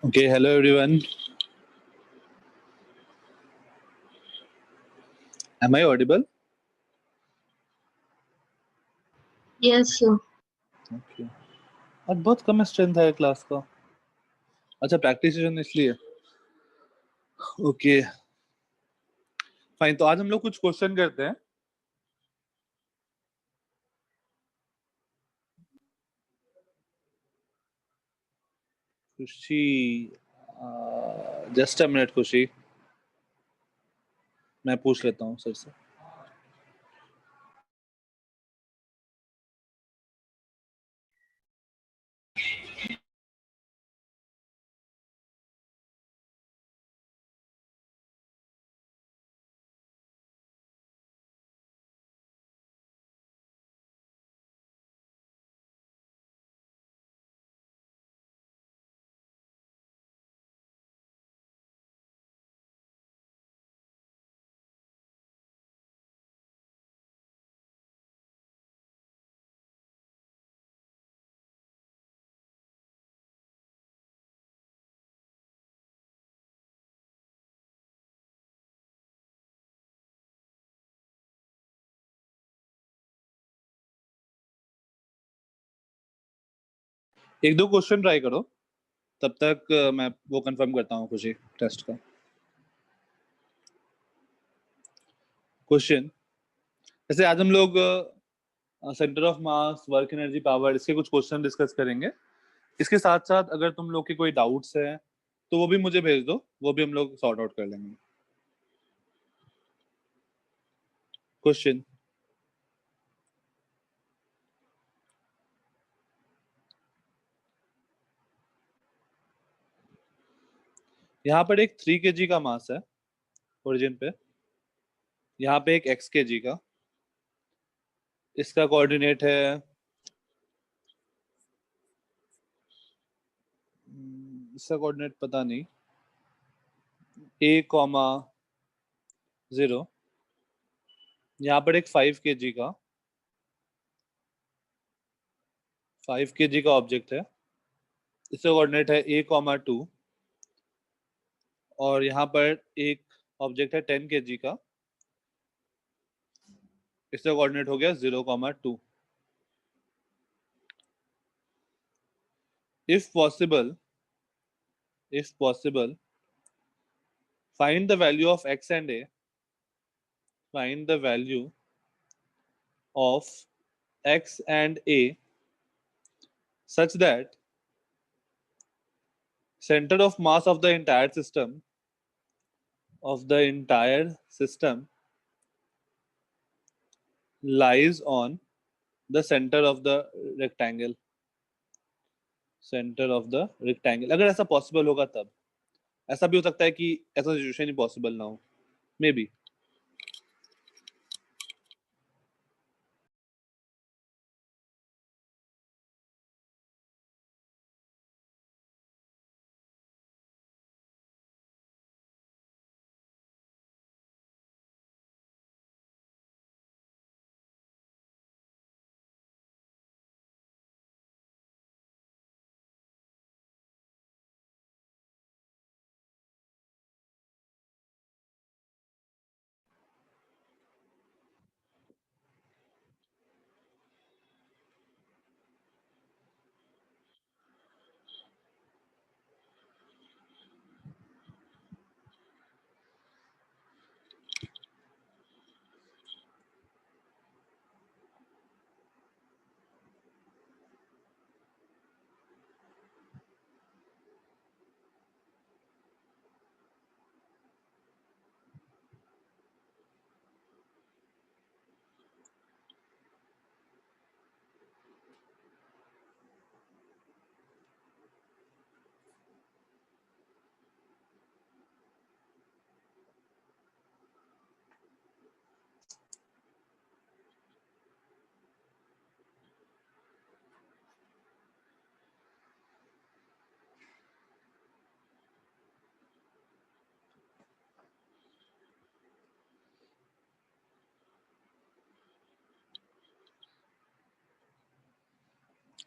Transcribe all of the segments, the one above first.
Okay, hello everyone. Am I audible? Yes sir. Okay. आज बहुत कम strength है class का। अच्छा, प्रैक्टिस सेशन इसलिए। Okay, fine. तो आज हम लोग कुछ क्वेश्चन करते हैं। खुशी, जस्ट अ मिनट खुशी, मैं पूछ लेता हूँ सर से। एक दो क्वेश्चन ट्राई करो, तब तक मैं वो कंफर्म करता हूँ खुशी टेस्ट का। क्वेश्चन जैसे आज हम लोग centre of mass, work energy, power, इसके कुछ क्वेश्चन डिस्कस करेंगे। इसके साथ साथ अगर तुम लोग के कोई डाउट्स है तो वो भी मुझे भेज दो, वो भी हम लोग सॉर्ट आउट कर लेंगे। क्वेश्चन, यहाँ पर एक 3 kg का मास है ओरिजिन पे, यहाँ पे एक x kg का। इसका कोऑर्डिनेट है इसका कोऑर्डिनेट पता नहीं, a, 0। यहाँ पर एक 5 kg का 5 kg का ऑब्जेक्ट है, इसका कोऑर्डिनेट है a, 2। और यहाँ पर एक ऑब्जेक्ट है 10 kg का, इसका कोऑर्डिनेट हो गया 0, 2। if possible find the value of x and a find the value of x and a such that center of mass of the entire system lies on the center of the rectangle। अगर ऐसा possible होगा तब। ऐसा भी हो सकता है कि ऐसा सिचुएशन ही पॉसिबल ना हो, मे बी।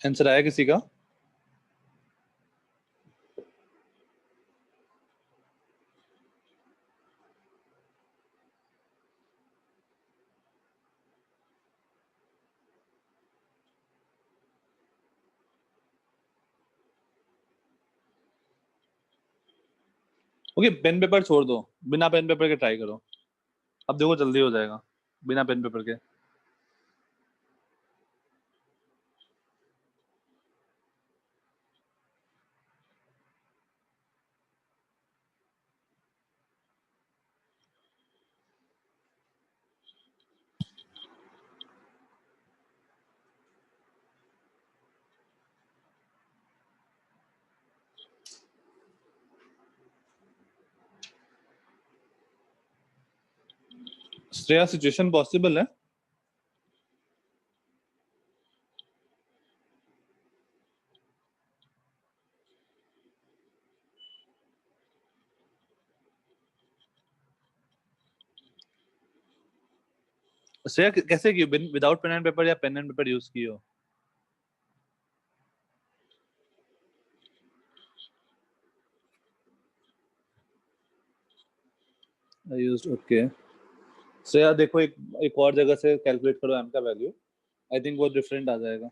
आंसर आया किसी का? ओके, पेन पेपर छोड़ दो, बिना पेन पेपर के ट्राई करो। अब देखो जल्दी हो जाएगा बिना पेन पेपर के। श्रेया, सिचुएशन पॉसिबल है? श्रेया, कैसे की विदाउट पेन एंड पेपर या पेन एंड पेपर यूज की हो? Used, okay. श्रेया देखो, एक और जगह से कैलकुलेट करो एम का वैल्यू, आई थिंक वो डिफरेंट आ जाएगा।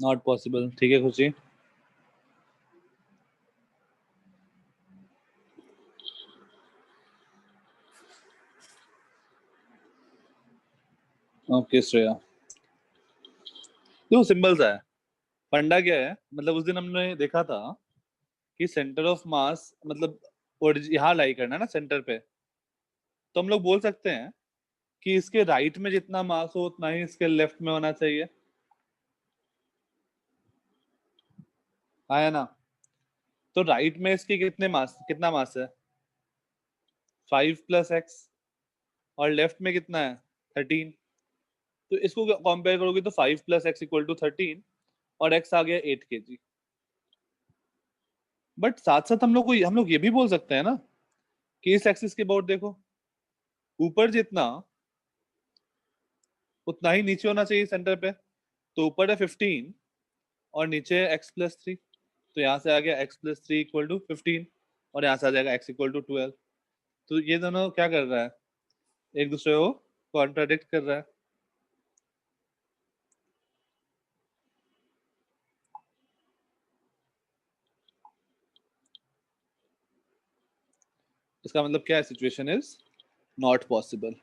नॉट पॉसिबल, ठीक है खुशी। ओके श्रेया, देखो सिंपल सा है। फंडा क्या है, मतलब उस दिन हमने देखा था कि सेंटर ऑफ मास मतलब यहाँ लाई करना है ना सेंटर पे, तो हम लोग बोल सकते हैं कि इसके राइट में जितना मास हो उतना ही इसके लेफ्ट में होना चाहिए। हाँ है ना? तो राइट में इसके कितना मास है? 5 + x। और लेफ्ट में कितना है? 13। तो इसको कंपेयर करोगे तो 5 + x = 13, और x आ गया 8 kg। बट साथ साथ हम लोग ये भी बोल सकते हैं ना कि इस एक्सिस के अबाउट देखो, ऊपर जितना उतना ही नीचे होना चाहिए सेंटर पे। तो ऊपर है 15 और नीचे है x + 3। तो यहाँ से आ गया x + 3 = 15, और यहाँ से आ जाएगा x = 12। तो ये दोनों क्या कर रहा है, एक दूसरे को कॉन्ट्राडिक्ट कर रहा है। इसका मतलब क्या है, सिचुएशन इज नॉट पॉसिबल,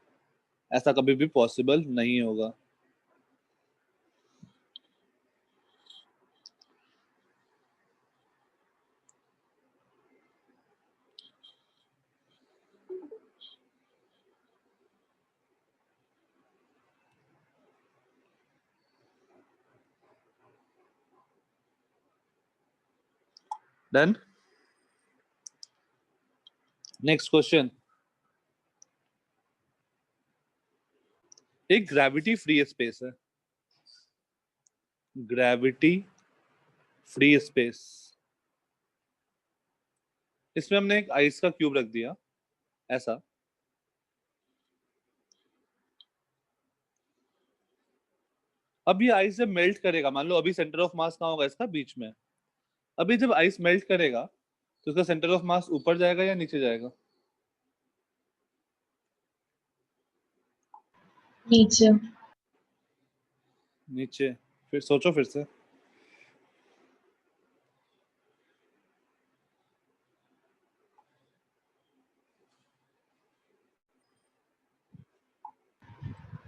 ऐसा कभी भी पॉसिबल नहीं होगा। डन। Next question. एक ग्रेविटी फ्री स्पेस है, ग्रेविटी फ्री स्पेस, इसमें हमने एक आइस का क्यूब रख दिया ऐसा। अब ये आइस जब मेल्ट करेगा, मान लो अभी सेंटर ऑफ मास कहाँ होगा इसका, बीच में। अभी जब आइस मेल्ट करेगा तो इसका सेंटर ऑफ मास ऊपर जाएगा या नीचे जाएगा? नीचे। नीचे। फिर सोचो फिर से।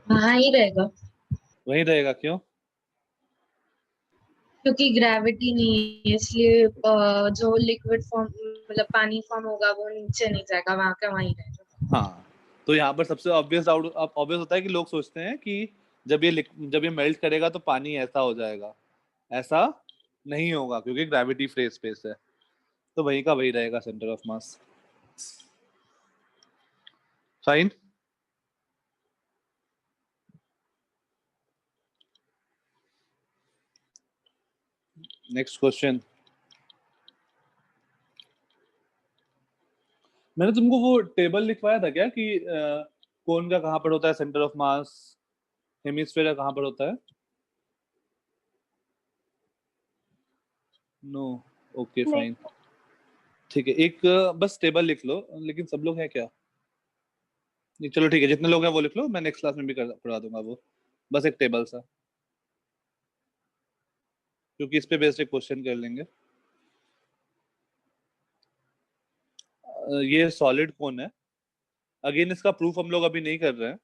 वहां ही रहेगा, वही रहेगा, क्यों? क्योंकि ग्रेविटी नहीं है, इसलिए जो लिक्विड फॉर्म मतलब पानी फॉर्म होगा वो नीचे नहीं जाएगा, वहां का वहीं रहेगा। हाँ, तो यहाँ पर सबसे ऑब्वियस डाउट ऑब्वियस होता है कि लोग सोचते हैं कि जब ये मेल्ट करेगा तो पानी ऐसा हो जाएगा। ऐसा नहीं होगा क्योंकि ग्रेविटी फ्री स्पेस है। तो वही का वही रहेगा centre of mass. Fine. Next question. मैंने तुमको वो टेबल लिखवाया था क्या कि कौन का कहाँ पर होता है सेंटर ऑफ मास, हेमिस्फेयर का कहाँ पर होता है? नो। ओके नहीं। फाइन। ठीक है, एक बस टेबल लिख लो, लेकिन सब लोग हैं क्या? नहीं चलो ठीक है, जितने लोग हैं वो लिख लो, मैं नेक्स्ट क्लास में भी करवा दूंगा वो। बस एक टेबल सा, क्योंकि इस पे बेस्ड एक क्वेश्चन कर लेंगे। ये सॉलिड कौन है? अगेन इसका प्रूफ हम लोग अभी नहीं कर रहे हैं।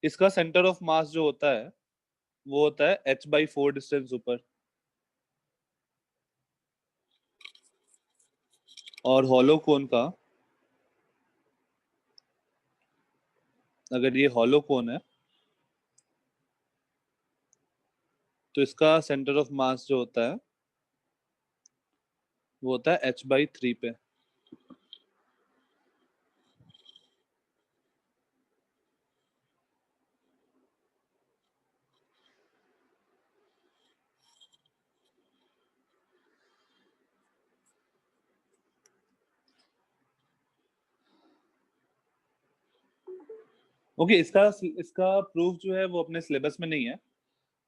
इसका सेंटर ऑफ मास जो होता है वो होता है h/4 डिस्टेंस ऊपर। और हॉलो कोन का, अगर ये हॉलो कोन है तो इसका सेंटर ऑफ मास जो होता है वो होता है h/3 पे। ओके, इसका इसका प्रूफ जो है वो अपने सिलेबस में नहीं है,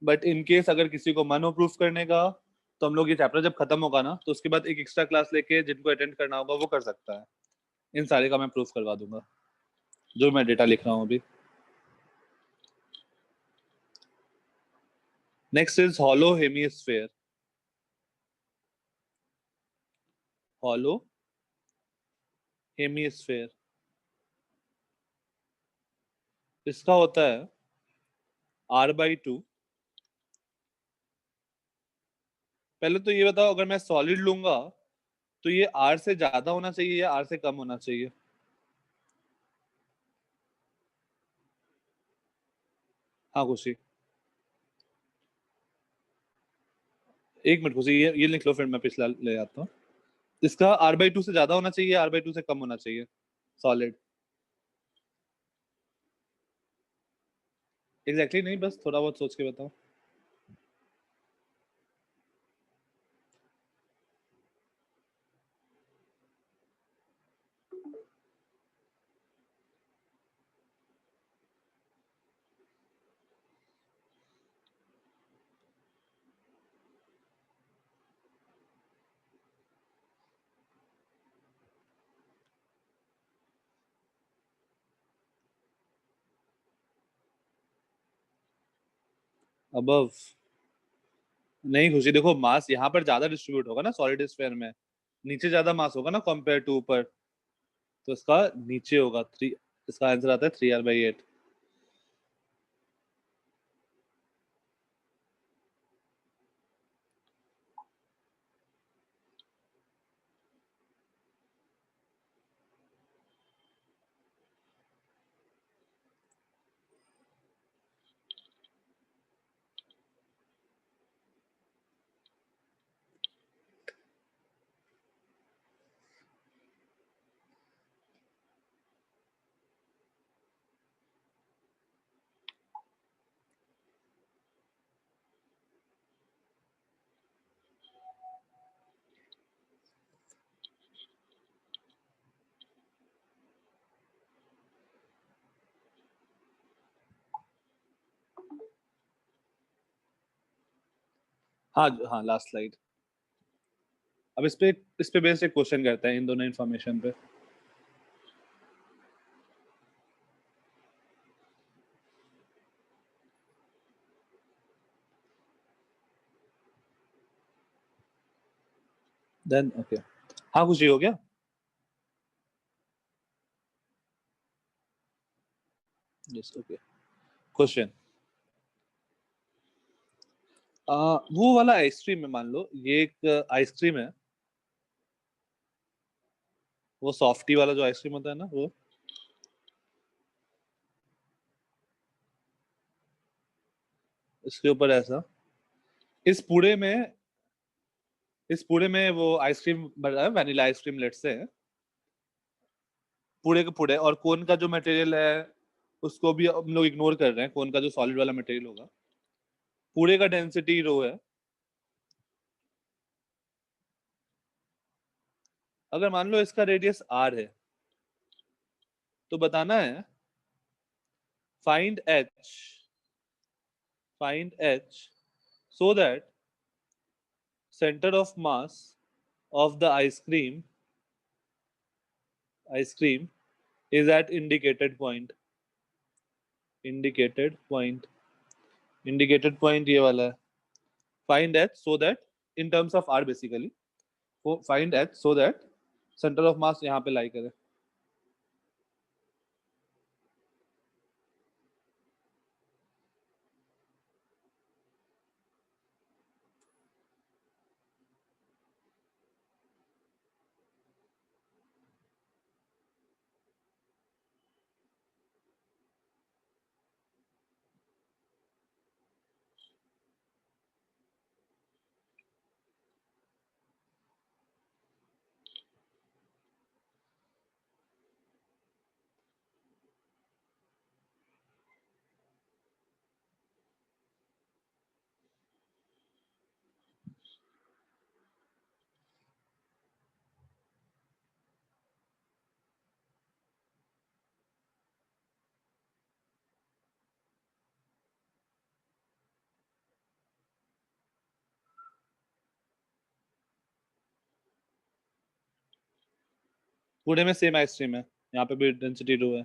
बट इन केस अगर किसी को मन हो प्रूफ करने का, तो हम लोग ये चैप्टर जब खत्म होगा ना तो उसके बाद एक एक्स्ट्रा क्लास लेके जिनको अटेंड करना होगा वो कर सकता है। इन सारे का मैं प्रूफ करवा दूंगा, जो मैं डेटा लिख रहा हूँ अभी। Next is hollow hemisphere. Hollow hemisphere, इसका होता है r/2। पहले तो ये बताओ, अगर मैं सॉलिड लूंगा तो ये r से ज्यादा होना चाहिए या r से कम होना चाहिए? हाँ खुशी, एक मिनट खुशी, ये लिख लो, फिर मैं पिछला ले आता हूँ। इसका r/2 से ज्यादा होना चाहिए, r/2 से कम होना चाहिए सॉलिड? एग्जैक्टली नहीं, बस थोड़ा बहुत सोच के बताओ। अबव नहीं खुशी, देखो मास यहाँ पर ज्यादा डिस्ट्रीब्यूट होगा ना सॉलिड स्फीयर में, नीचे ज्यादा मास होगा ना कंपेयर टू ऊपर, तो इसका नीचे होगा 3। इसका आंसर आता है 3r/8। हाँ हाँ, लास्ट स्लाइड। अब इस पे बेस्ड एक क्वेश्चन करते हैं इन दोनों इन्फॉर्मेशन पे। देन ओके, हाँ खुशी हो गया। Yes okay. क्वेश्चन, वो वाला आइसक्रीम है, मान लो ये एक आइसक्रीम है, वो सॉफ्टी वाला जो आइसक्रीम होता है ना वो, इसके ऊपर ऐसा, इस पूरे में इस पूरे में वो आइसक्रीम बन रहा है, वैनिला आइसक्रीम लेट से है, पूरे के पूरे, और कोन का जो मटेरियल है उसको भी हम लोग इग्नोर कर रहे हैं, कोन का जो सॉलिड वाला मटेरियल होगा, पूरे का डेंसिटी रो है। अगर मान लो इसका रेडियस r है, तो बताना है find h so that center of mass of the ice cream is at indicated point ये वाला है. Find h so that in terms of r basically, find h so that center of mass यहाँ पे लाई करे. पूरे में same ice cream है, यहाँ पे भी डेंसिटी 2 है.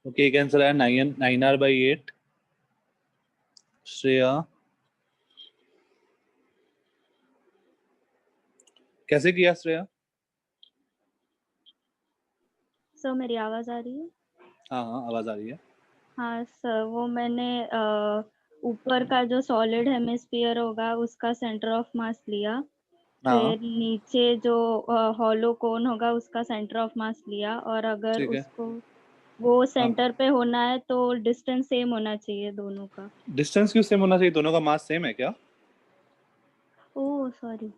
ओके, कैंसर है 9r/8. श्रेया, कैसे किया श्रेया? सर मेरी आवाज आ रही है? हाँ हाँ, आवाज आ रही है. हाँ सर, वो मैंने ऊपर का जो सॉलिड हेमिस्फीयर होगा उसका सेंटर ऑफ मास लिया. हाँ फिर नीचे जो हॉलो कोन होगा उसका सेंटर ऑफ मास लिया. और अगर ठीक है. उसको वो हाँ, सेंटर पे होना है तो डिस्टेंस सेम होना चाहिए दोनों का. डिस्टेंस क्यों सेम होना चाहिए? दोनों का मास सेम है क्या? Oh sorry.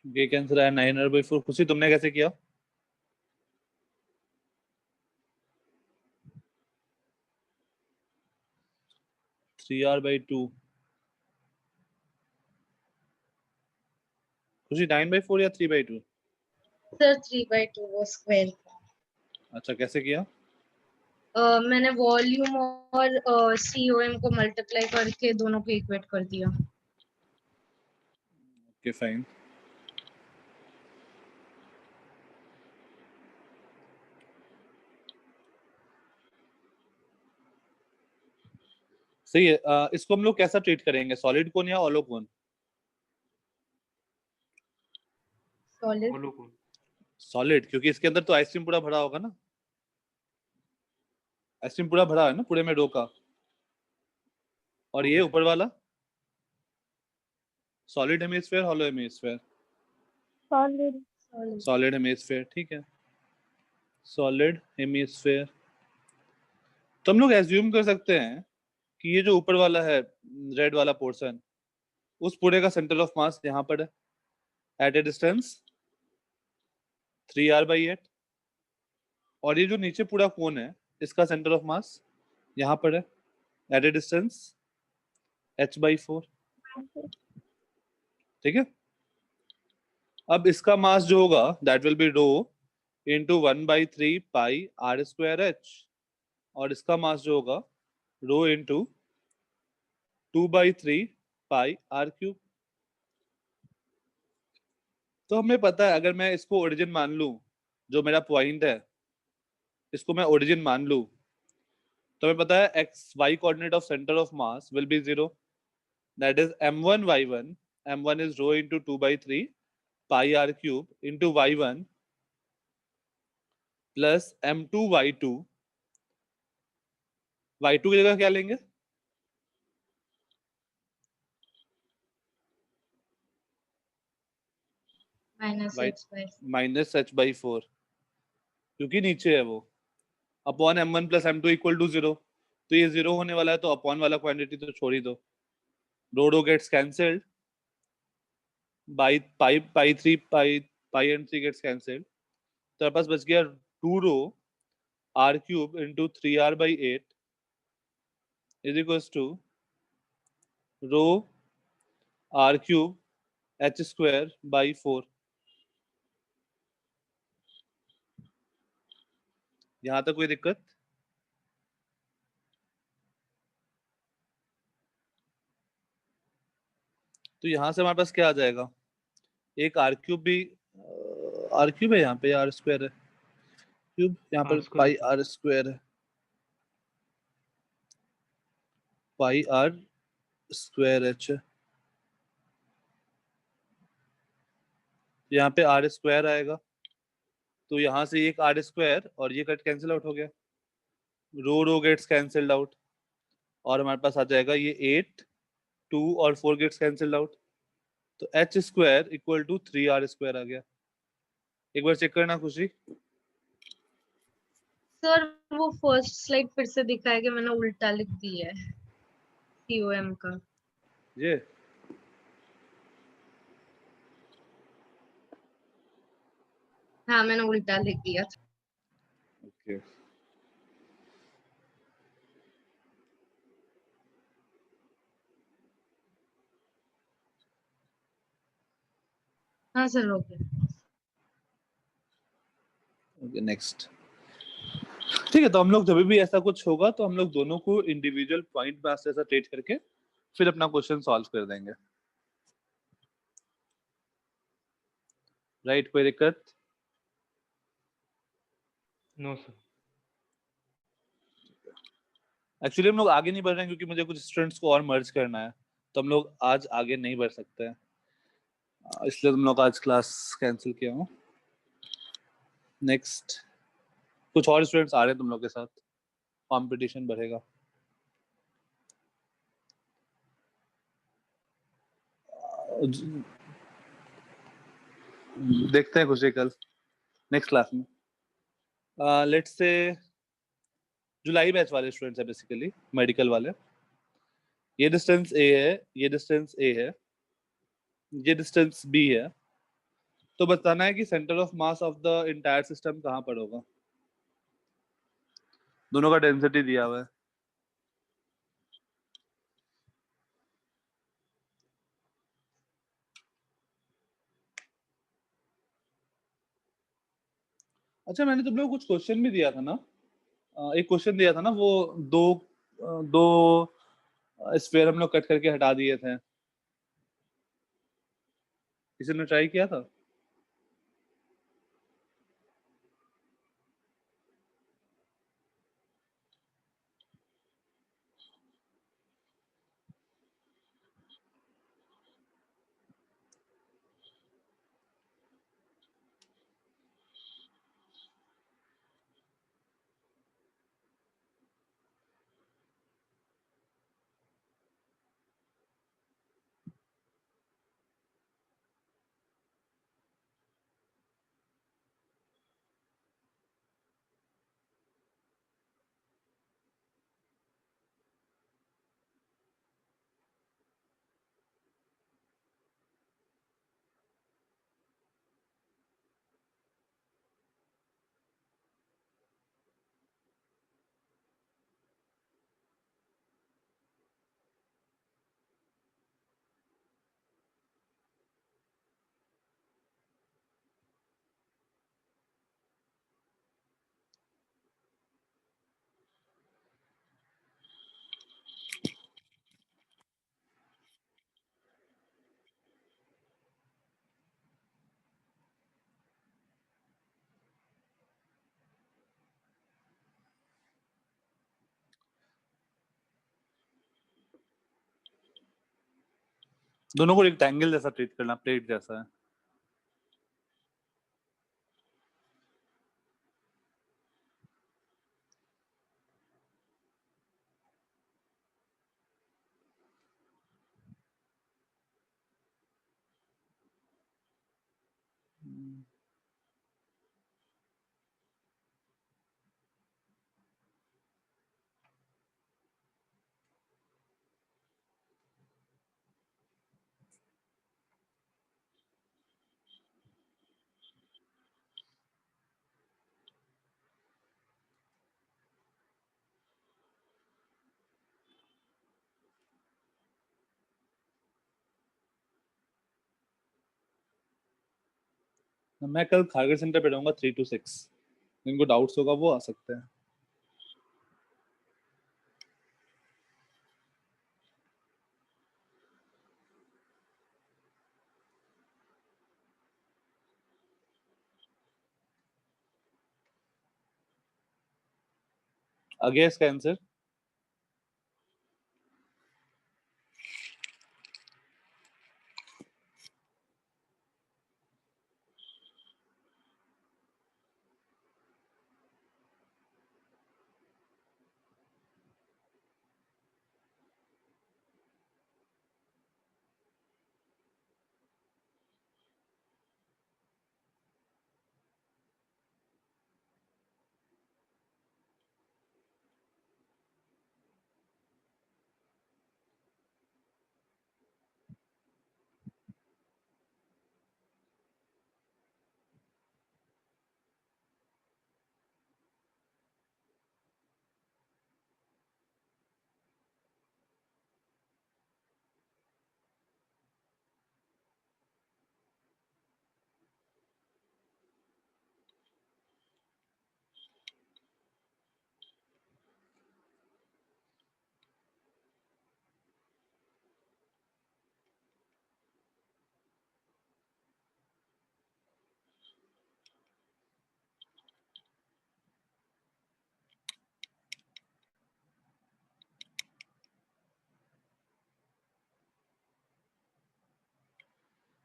ये कैंसर आया 9r/4। खुशी तुमने कैसे किया? Three R by two. Khushi 9/4 या 3/2? सर 3/2 वो स्क्वायर। अच्छा, कैसे किया? मैंने वॉल्यूम और COM को मल्टीप्लाई करके दोनों को इक्वेट कर दिया। Okay fine. सही है। इसको हम लोग कैसा ट्रीट करेंगे, सॉलिड कोन या ऑलो कोन? सॉलिड। सॉलिड, क्योंकि इसके अंदर तो आइसक्रीम पूरा भरा होगा ना। आइसक्रीम पूरा भरा है ना पूरे में डो का। और ये ऊपर वाला solid hemisphere, hollow hemisphere? Solid. Solid hemisphere, ठीक है। Solid hemisphere. तो हम लोग एज्यूम कर सकते हैं कि ये जो ऊपर वाला है रेड वाला पोर्शन, उस पूरे का सेंटर ऑफ मास यहाँ पर है एट ए डिस्टेंस 3r/8। और ये जो नीचे पूरा कोन है, इसका सेंटर ऑफ मास यहाँ पर है एट ए डिस्टेंस h/4। ठीक है। अब इसका मास जो होगा that will be rho into 1/3 pi r²h। और इसका मास जो होगा रो इंटू 2/3 पाई r³। तो हमें पता है, अगर मैं इसको ओरिजिन मान लूं, जो मेरा पॉइंट है इसको मैं ओरिजिन मान लूं, तो हमें पता है x y coordinate of centre of mass will be 0। That is m1 y1। m1 is rho into 2/3 pi r³ into y1 plus m2 y2। y2 की जगह क्या लेंगे? -h/4, क्योंकि नीचे है वो, upon m1 plus m2 equal to 0। तो ये 0 होने वाला है, तो अपॉन वाला क्वांटिटी तो छोड़ ही दो। Rho gets cancelled by pi 3 pi and 3 gets cancelled. तो पास बच गया 2 rho r³ into 3r/8 is equals to rho r³ h²/4। यहां तक कोई दिक्कत? तो यहां से हमारे पास क्या आ जाएगा? एक r³ भी r³ है, यहाँ पे r² है, क्यूब यहाँ पर पाई r² है, पाई r²h है। यहाँ पे r² आएगा, तो यहाँ से एक r² और ये कट कैंसिल आउट हो गया, रो गेट्स कैंसिल्ड आउट। और हमारे पास आ जाएगा ये 8, 2 और 4 गेट्स कैंसिल्ड आउट। तो h² इक्वल टू 3r² आ गया। एक बार चेक करना खुशी। सर वो फर्स्ट स्लाइड फिर से दिखा है कि मैंने उल्टा लिख दिया है COM का। ये हाँ मैंने उल्टा लिख दिया था। ओके। हाँ सर हो गया। Okay next. ठीक है, तो हम लोग जब भी ऐसा कुछ होगा तो हम लोग दोनों को इंडिविजुअल पॉइंट बेस ऐसा ट्रीट करके फिर अपना क्वेश्चन सॉल्व कर देंगे। राइट, कोई दिक्कत? No sir. एक्चुअली हम लोग आगे नहीं बढ़ रहे हैं क्योंकि मुझे कुछ स्टूडेंट्स को और मर्ज करना है, तो हम लोग आज आगे नहीं बढ़ सकते हैं, इसलिए तुम लोग आज क्लास कैंसिल किया हूँ। नेक्स्ट, कुछ और स्टूडेंट्स आ रहे हैं तुम लोग के साथ, कंपटीशन बढ़ेगा। देखते हैं खुशी कल नेक्स्ट क्लास में। लेट्स से जुलाई बैच वाले स्टूडेंट्स है, बेसिकली मेडिकल वाले। ये डिस्टेंस A है, ये डिस्टेंस A है, ये डिस्टेंस B है, तो बताना है कि centre of mass of the entire system कहाँ पर होगा। दोनों का डेंसिटी दिया हुआ है। अच्छा, मैंने तुम लोग कुछ क्वेश्चन भी दिया था ना। एक क्वेश्चन दिया था ना, वो दो दो स्फीयर हम लोग कट करके हटा दिए थे। किसी ने ट्राई किया था? दोनों को रेक्टेंगल जैसा ट्रीट करना, प्लेट जैसा है। मैं कल खारगर सेंटर पे रहूंगा 3 to 6। जिनको डाउट्स होगा वो आ सकते हैं। आ गया इसका आंसर?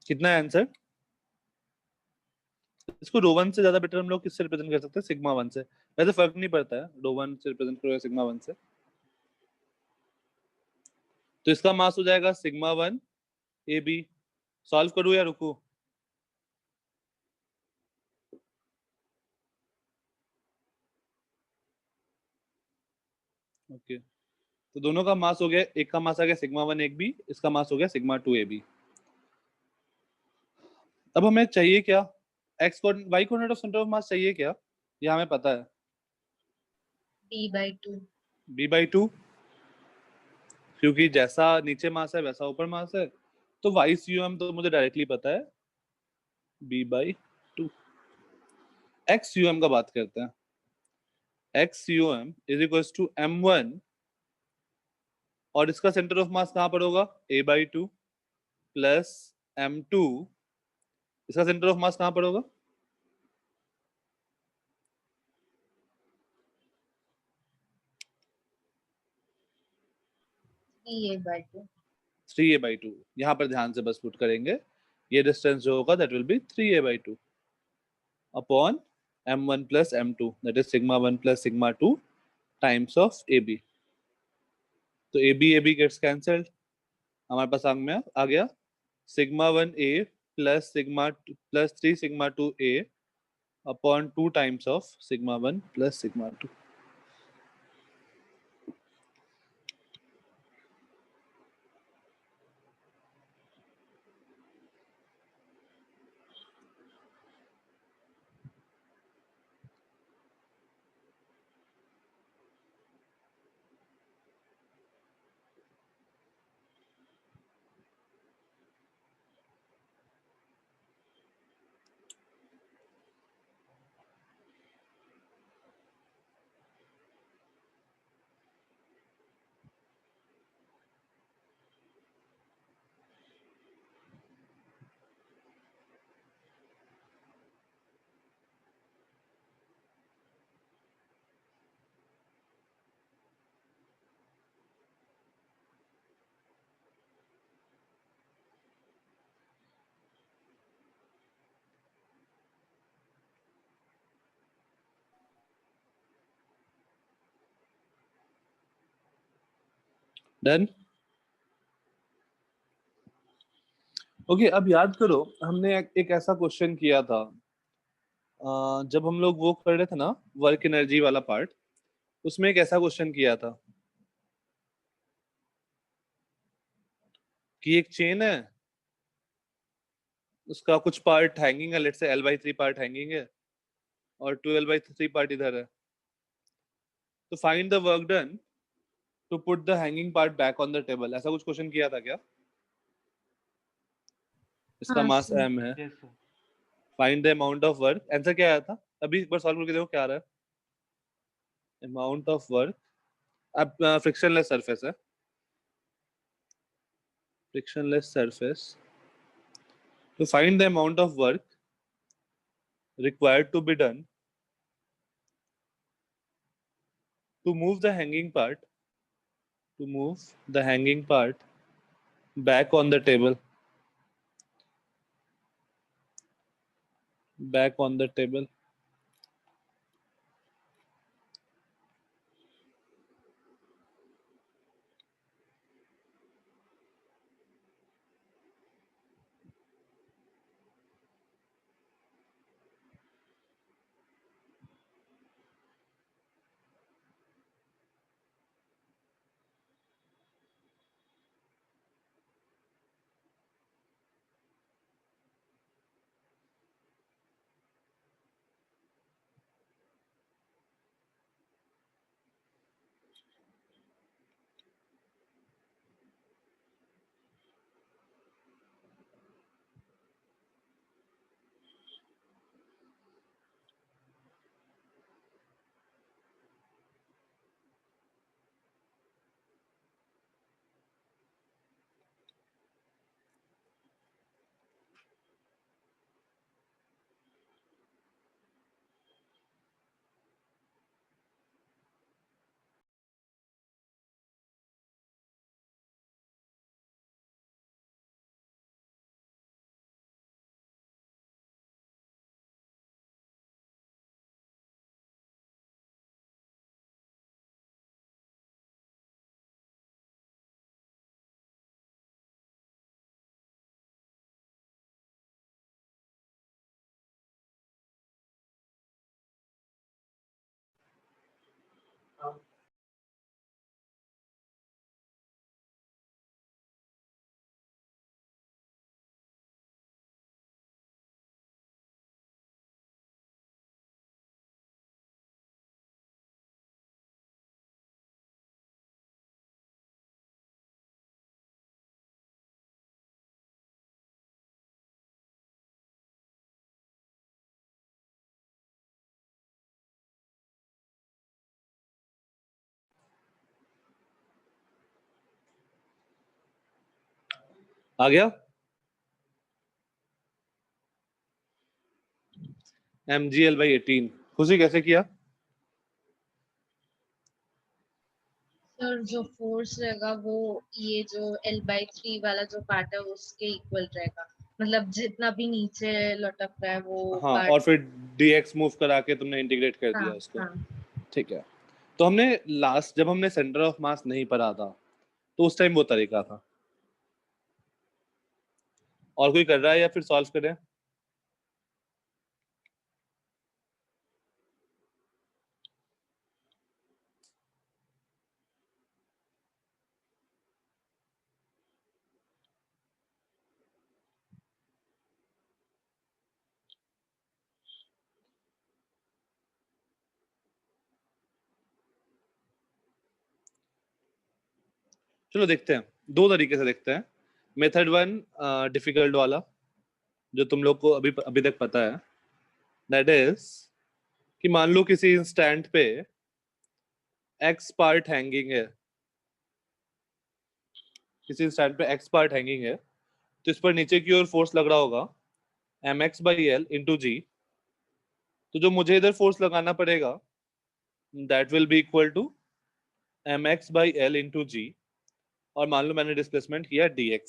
कितना है आंसर? इसको रो वन से ज्यादा बेटर हम लोग किससे रिप्रेजेंट कर सकते हैं? सिग्मा वन से। वैसे फर्क नहीं पड़ता है रो वन से रिप्रेजेंट करो या सिग्मा वन से। तो इसका मास हो जाएगा sigma one A B. Solve करूँ या रुकू? ओके, तो दोनों का मास हो गया, एक का मास आ गया सिग्मा वन एक बी, इसका मास हो गया सिग्मा टू ए बी। अब हमें चाहिए क्या, X Y coordinate of centre of mass चाहिए क्या, ये हमें पता है, b/2। b/2, क्योंकि जैसा नीचे मास है वैसा ऊपर मास है, तो वाई सी तो मुझे डायरेक्टली पता है b/2। एक्स का बात करते हैं, x is equal to m1, और इसका सेंटर ऑफ मास कहाँ पर होगा, a/2 प्लस m2, इसका सेंटर ऑफ मास कहाँ पर होगा, 3a/2। 3a/2। यहाँ पर ध्यान से बस पुट करेंगे, ये डिस्टेंस जो होगा that will B 3a/2 upon m1 plus m2, that is sigma 1 plus sigma 2 times of ab। तो ab गेट्स कैंसल्ड, हमारे पास आ गया sigma 1a plus sigma plus 3 sigma 2a upon 2 times of sigma 1 plus sigma 2। Done. Okay, अब याद करो हमने एक ऐसा question किया था, जब हम लोग वो कर रहे थे ना, वर्क एनर्जी वाला पार्ट, उसमें एक ऐसा क्वेश्चन किया था कि एक चेन है, उसका कुछ पार्ट हैंगिंग है, let's say l/3 part hanging है और 12/3 पार्ट इधर है, तो find the work done to put the hanging part back on the table. ऐसा कुछ क्वेश्चन किया था क्या, इसका हाँ मास सर। m है, yes sir. Find the amount of work, answer क्या आया था, अभी एक बार सॉल्व करके देखो क्या आ रहा है, अमाउंट ऑफ वर्क, अब फ्रिक्शनलेस सरफेस है, frictionless surface, to find the amount of work required to be done to move the hanging part, to move the hanging part back on the table, back on the table। आ गया? mgl/18। खुशी कैसे किया? Sir जो force रहेगा वो ये जो L/3 वाला जो पार्ट है उसके इक्वल रहेगा, मतलब जितना भी नीचे लटक रहा है वो हाँ, पार्ट। और फिर dx मूव करा के तुमने इंटीग्रेट कर दिया हाँ उसको। हाँ। ठीक है। तो हमने लास्ट जब हमने सेंटर ऑफ मास नहीं पढ़ा था तो उस टाइम वो तरीका था। और कोई कर रहा है या फिर सॉल्व करें? चलो देखते हैं, दो तरीके से देखते हैं। मेथड 1 डिफिकल्ट वाला, जो तुम लोग को अभी अभी तक पता है, दैट इज कि मान लो किसी इंस्टेंट पे एक्स पार्ट हैंगिंग है, किसी इंस्टेंट पे एक्स पार्ट हैंगिंग है, तो इस पर नीचे की ओर फोर्स लग रहा होगा mx/l/g। तो जो मुझे इधर फोर्स लगाना पड़ेगा that will be equal to mx/l/g। और मान लो मैंने डिस्प्लेसमेंट किया dx,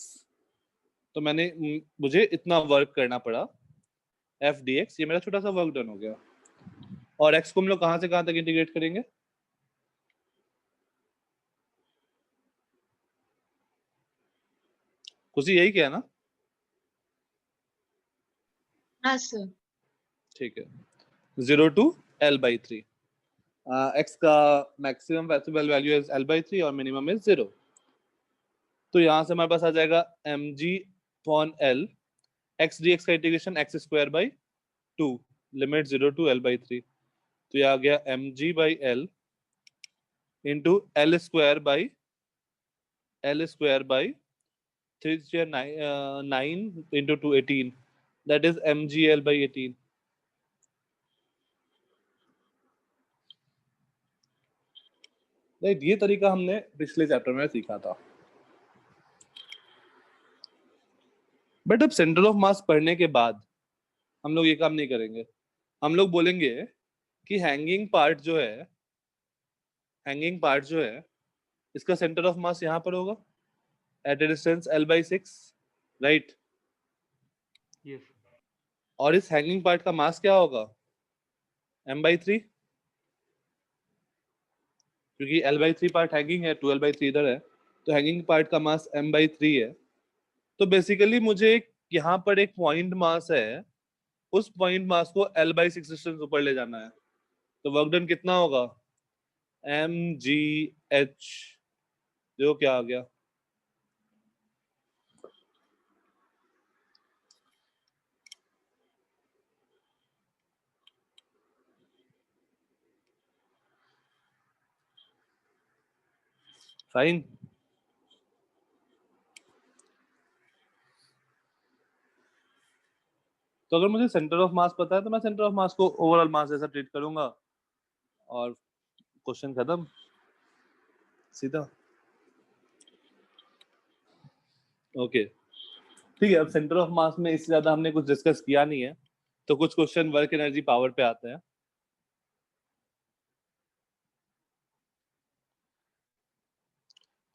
तो मुझे इतना वर्क करना पड़ा f dx। ये मेरा छोटा सा वर्क डन हो गया। और x को हम लोग कहां से कहां तक इंटीग्रेट करेंगे? कुछ यही किया ना? हाँ सर। ठीक है, 0 to l/3। x का maximum possible value is l/3 और मिनिमम इज 0। तो यहाँ से हमारे पास आ जाएगा mg/l x dx का integration x² by 2 limit 0 to l/3। तो ये आ गया mg/l into l² by 3 9 into 2 18, that is mgl/18। Right, ये तरीका हमने पिछले चैप्टर में सीखा था। बट अब सेंटर ऑफ मास पढ़ने के बाद हम लोग ये काम नहीं करेंगे। हम लोग बोलेंगे कि हैंगिंग पार्ट जो है इसका सेंटर ऑफ मास यहाँ पर होगा at a distance l/6, right. Yes. और इस हैंगिंग पार्ट का मास क्या होगा? m/3, क्योंकि l/3 पार्ट हैंगिंग है, 2l/3 इधर है, तो हैंगिंग पार्ट का मास m/3 है। तो बेसिकली मुझे यहाँ पर एक पॉइंट मास है, उस पॉइंट मास को l/6 डिस्टेंस ऊपर ले जाना है। तो वर्क डन कितना होगा? mgh, जो क्या आ गया? फाइन। तो अगर मुझे सेंटर ऑफ मास पता है तो मैं सेंटर ऑफ मास को ओवरऑल मास जैसा ट्रीट करूंगा और क्वेश्चन खत्म, सीधा। ओके, ठीक है। अब सेंटर ऑफ मास में इससे ज्यादा हमने कुछ डिस्कस किया नहीं है, तो कुछ क्वेश्चन वर्क एनर्जी पावर पे आते हैं।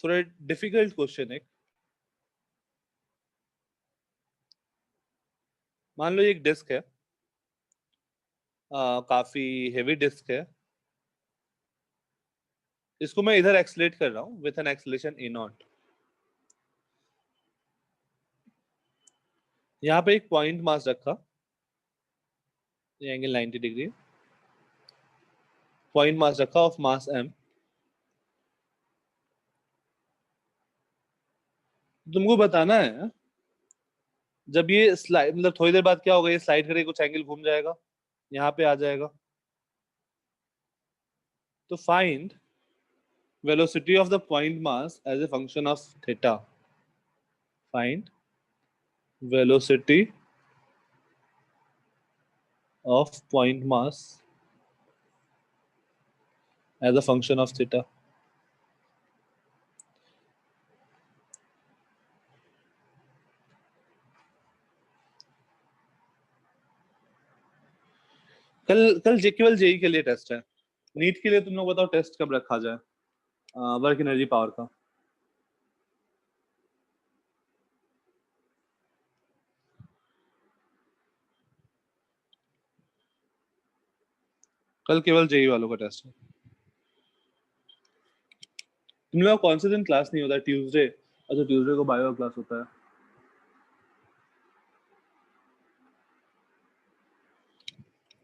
थोड़ा डिफिकल्ट क्वेश्चन है। मान लो एक डिस्क है, काफी हेवी डिस्क है। इसको मैं इधर एक्सलेट कर रहा हूँ विथ एन एक्सलेशन a0। यहाँ पे एक पॉइंट मास रखा, ये एंगल 90 डिग्री, पॉइंट मास रखा ऑफ मास m। तुमको बताना है जब ये स्लाइड, मतलब थोड़ी देर बाद क्या होगा, ये स्लाइड करके कुछ एंगल घूम जाएगा, यहाँ पे आ जाएगा। तो find velocity of the point mass as a function of theta। Find velocity of point mass as a function of theta। कल केवल जेई के लिए टेस्ट है। नीट के लिए तुम लोग बताओ टेस्ट कब रखा जाए वर्क एनर्जी पावर का? कल केवल जेई वालों का टेस्ट है। तुम लोग कौन से दिन क्लास नहीं होता है? ट्यूसडे। अच्छा, ट्यूसडे को बायो क्लास होता है।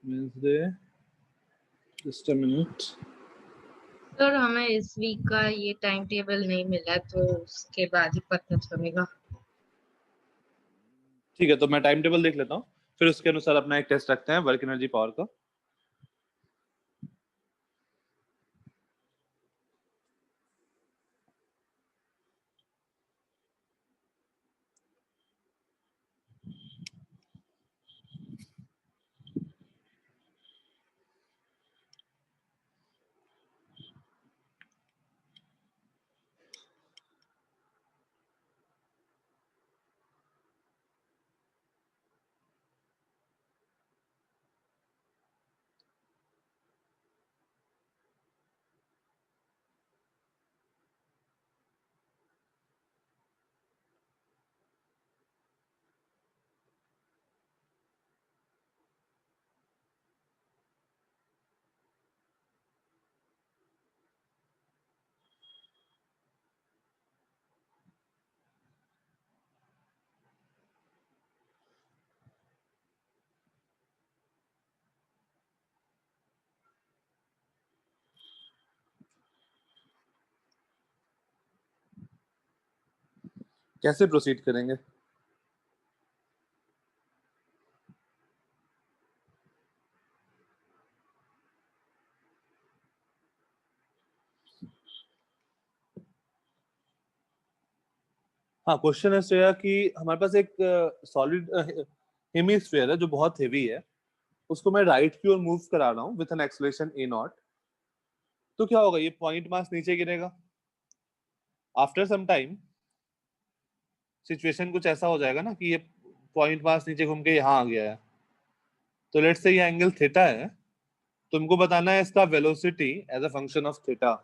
Wednesday, just a minute. Sir हमें इस वीक का ये टाइम टेबल नहीं मिला तो उसके बाद ही पता चलेगा। ठीक है, तो मैं टाइम टेबल देख लेता हूँ, फिर उसके अनुसार अपना एक टेस्ट रखते हैं वर्क एनर्जी पावर का। कैसे प्रोसीड करेंगे? हाँ, क्वेश्चन है श्रेया कि हमारे पास एक सॉलिड हेमिस्फीयर है जो बहुत हेवी है, उसको मैं राइट की ओर मूव करा रहा हूँ with an acceleration A not. तो क्या होगा? ये पॉइंट मास नीचे गिरेगा। आफ्टर सम टाइम सिचुएशन कुछ ऐसा हो जाएगा ना कि ये पॉइंट मास नीचे घूम के यहाँ आ गया है। तो लेट्स से ये एंगल थीटा है, तुमको बताना है इसका velocity as a function of theta.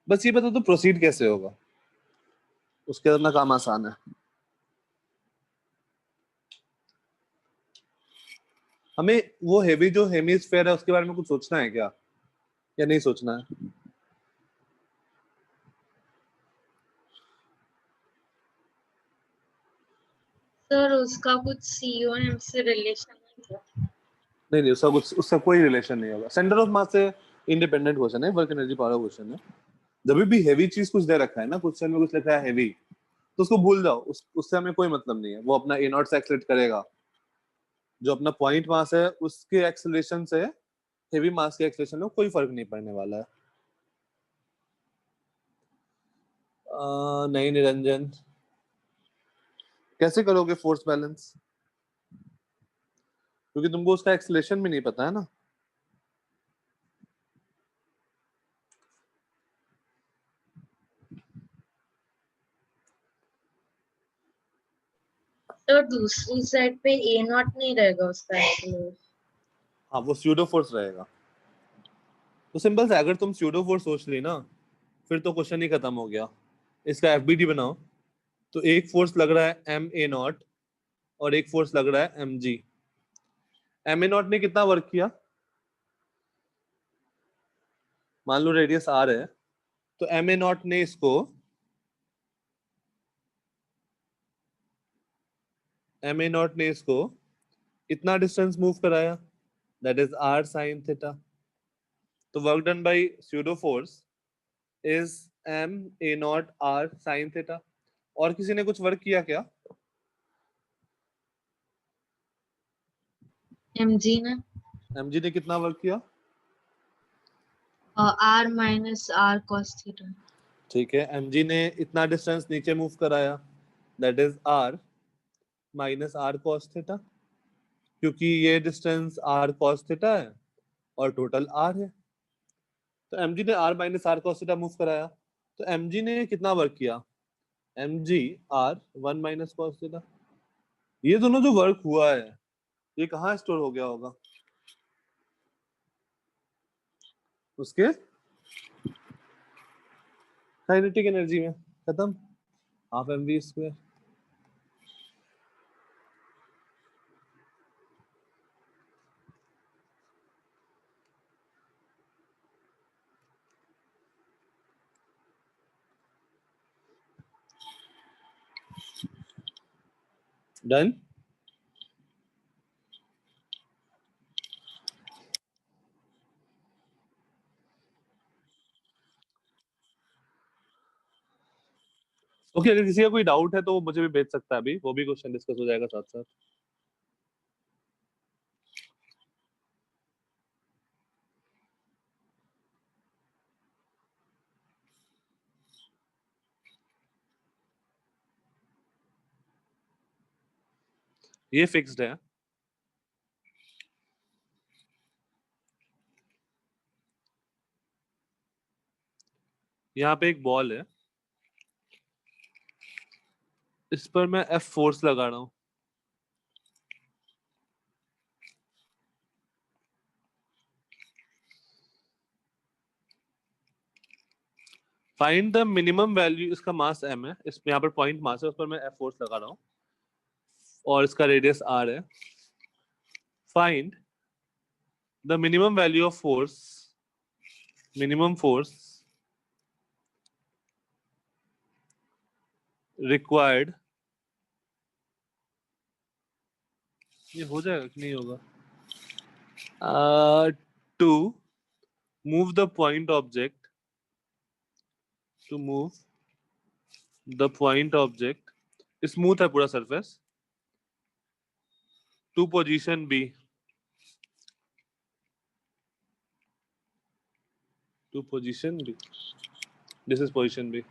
बस ये बता दो प्रोसीड कैसे होगा, उसके अंदर काम आसान है। हमें वो हेवी जो हेमिस्फेयर है उसके बारे में कुछ सोचना है क्या, या नहीं सोचना है? सर उसका कुछ सीओएम से रिलेशन है क्या? नहीं, उसका कोई रिलेशन नहीं होगा। सेंटर ऑफ मास से इंडिपेंडेंट क्वेश्चन है, वर्क एनर्जी पावर क्वेश्चन है। जब भी हेवी चीज कुछ दे रखा है ना, क्वेश्चन में कुछ लिखा है हेवी, तो उसको भूल जाओ, उससे हमें कोई मतलब नहीं है। वो अपना ए नॉट से एक्सेलरेट करेगा, जो अपना पॉइंट मास है उसके एक्सेलरेशन से हेवी मास के एक्सेलरेशन में कोई फर्क नहीं पड़ने वाला है। नहीं निरंजन, कैसे करोगे फोर्स बैलेंस? क्योंकि तुमको उसका एक्सेलरेशन भी नहीं पता है ना। सर दूसरी साइड पे ए नॉट नहीं रहेगा उसका एक्चुअली। हाँ, वो स्यूडो फोर्स रहेगा। तो सिंपल है, अगर तुम स्यूडो फोर्स सोच ली ना, फिर तो क्वेश्चन ही खत्म हो गया। इसका एफबीडी बनाओ। तो एक फोर्स लग रहा है एम ए नॉट और एक फोर्स लग रहा है एम जी। एम ए नॉट ने कितना वर्क किया? मान लो रेडियस आर है, तो एम ए नॉट ने इसको इतना डिस्टेंस मूव कराया, that is r sine theta. तो work done by pseudo force is m A naught r sine theta. और किसी ने कुछ वर्क किया क्या? mg ने एमजी ने कितना वर्क किया? r माइनस r cos थीटा। ठीक है, एमजी ने इतना डिस्टेंस नीचे मूव कराया, that is R minus R cos theta, क्योंकि ये डिस्टेंस आर कॉस थीटा है और टोटल आर है। तो एमजी ने R minus R cos theta move कराया, तो एमजी ने कितना वर्क किया? M G R one minus cos theta. ये दोनों जो वर्क हुआ है ये कहाँ स्टोर हो गया होगा? उसके काइनेटिक एनर्जी में। खत्म, half M V square. Done. Okay, अगर किसी का कोई डाउट है तो वो मुझे भी भेज सकता है, अभी वो भी क्वेश्चन डिस्कस हो जाएगा साथ साथ। ये फिक्स्ड है। यहाँ पे एक बॉल है, इस पर मैं एफ फोर्स लगा रहा हूँ। फाइंड द मिनिमम वैल्यू, इसका मास m है, इस यहाँ पर पॉइंट मास है, उस पर मैं एफ फोर्स लगा रहा हूँ और इसका रेडियस r है। Find the minimum value of force, minimum force required, ये हो जाएगा कि नहीं होगा, to move the point object, to move the point object, smooth है पूरा surface, to position B, to position B, this is position B.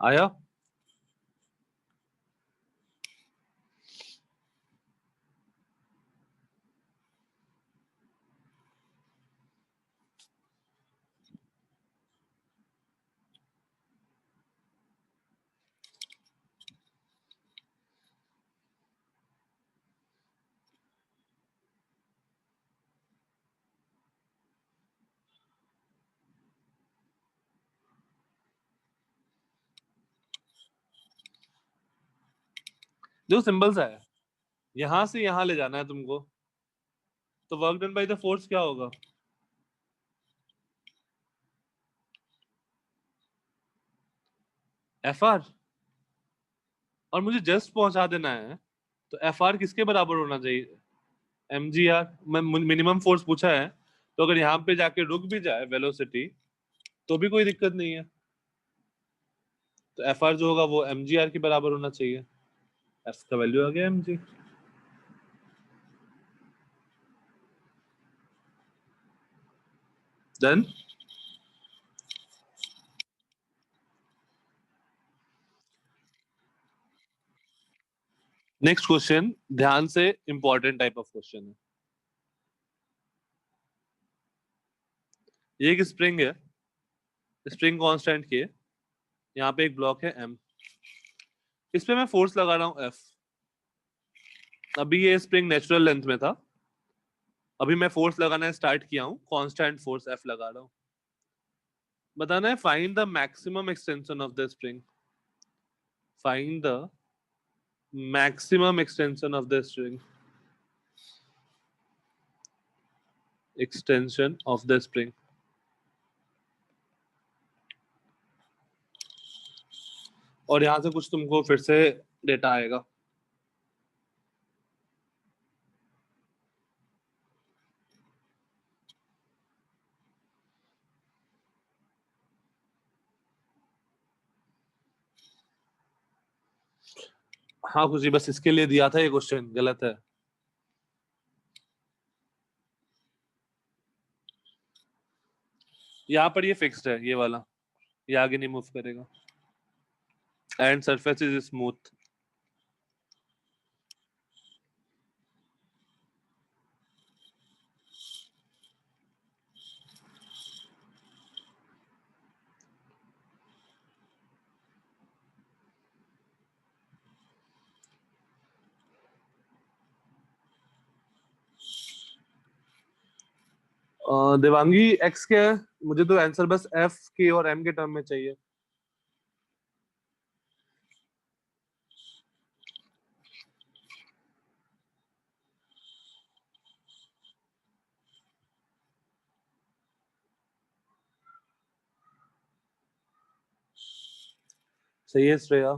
आया? जो सिंबल्स है यहां से यहां ले जाना है तुमको, तो work done by the force क्या होगा? एफ आर, और मुझे जस्ट पहुंचा देना है, तो एफ आर किसके बराबर होना चाहिए? M G R. Minimum force पूछा है, तो अगर यहाँ पे जाके रुक भी जाए वेलोसिटी तो भी कोई दिक्कत नहीं है, तो एफ आर जो होगा वो एम जी आर के बराबर होना चाहिए। एफ का वैल्यू आ गया M G. Done. Next question ध्यान से, इंपॉर्टेंट टाइप ऑफ क्वेश्चन है। ये एक स्प्रिंग है, स्प्रिंग कांस्टेंट की है, यहाँ पे एक ब्लॉक है एम, इस पे मैं फोर्स लगा रहा हूँ एफ। अभी ये स्प्रिंग नेचुरल लेंथ में था, अभी मैं फोर्स लगाना स्टार्ट किया हूँ, कांस्टेंट फोर्स एफ लगा रहा हूँ। बताना है find the maximum extension of the spring, find the maximum extension of the string, extension of the spring। और यहां से कुछ तुमको फिर से डेटा आएगा। हाँ खुशी, बस इसके लिए दिया था ये क्वेश्चन, गलत है। यहाँ पर ये फिक्स्ड है, ये वाला, ये आगे नहीं मूव करेगा। And surface is smooth. Devangi x क्या है? मुझे तो आंसर बस एफ के और एम के टर्म में चाहिए। सही है श्रेया।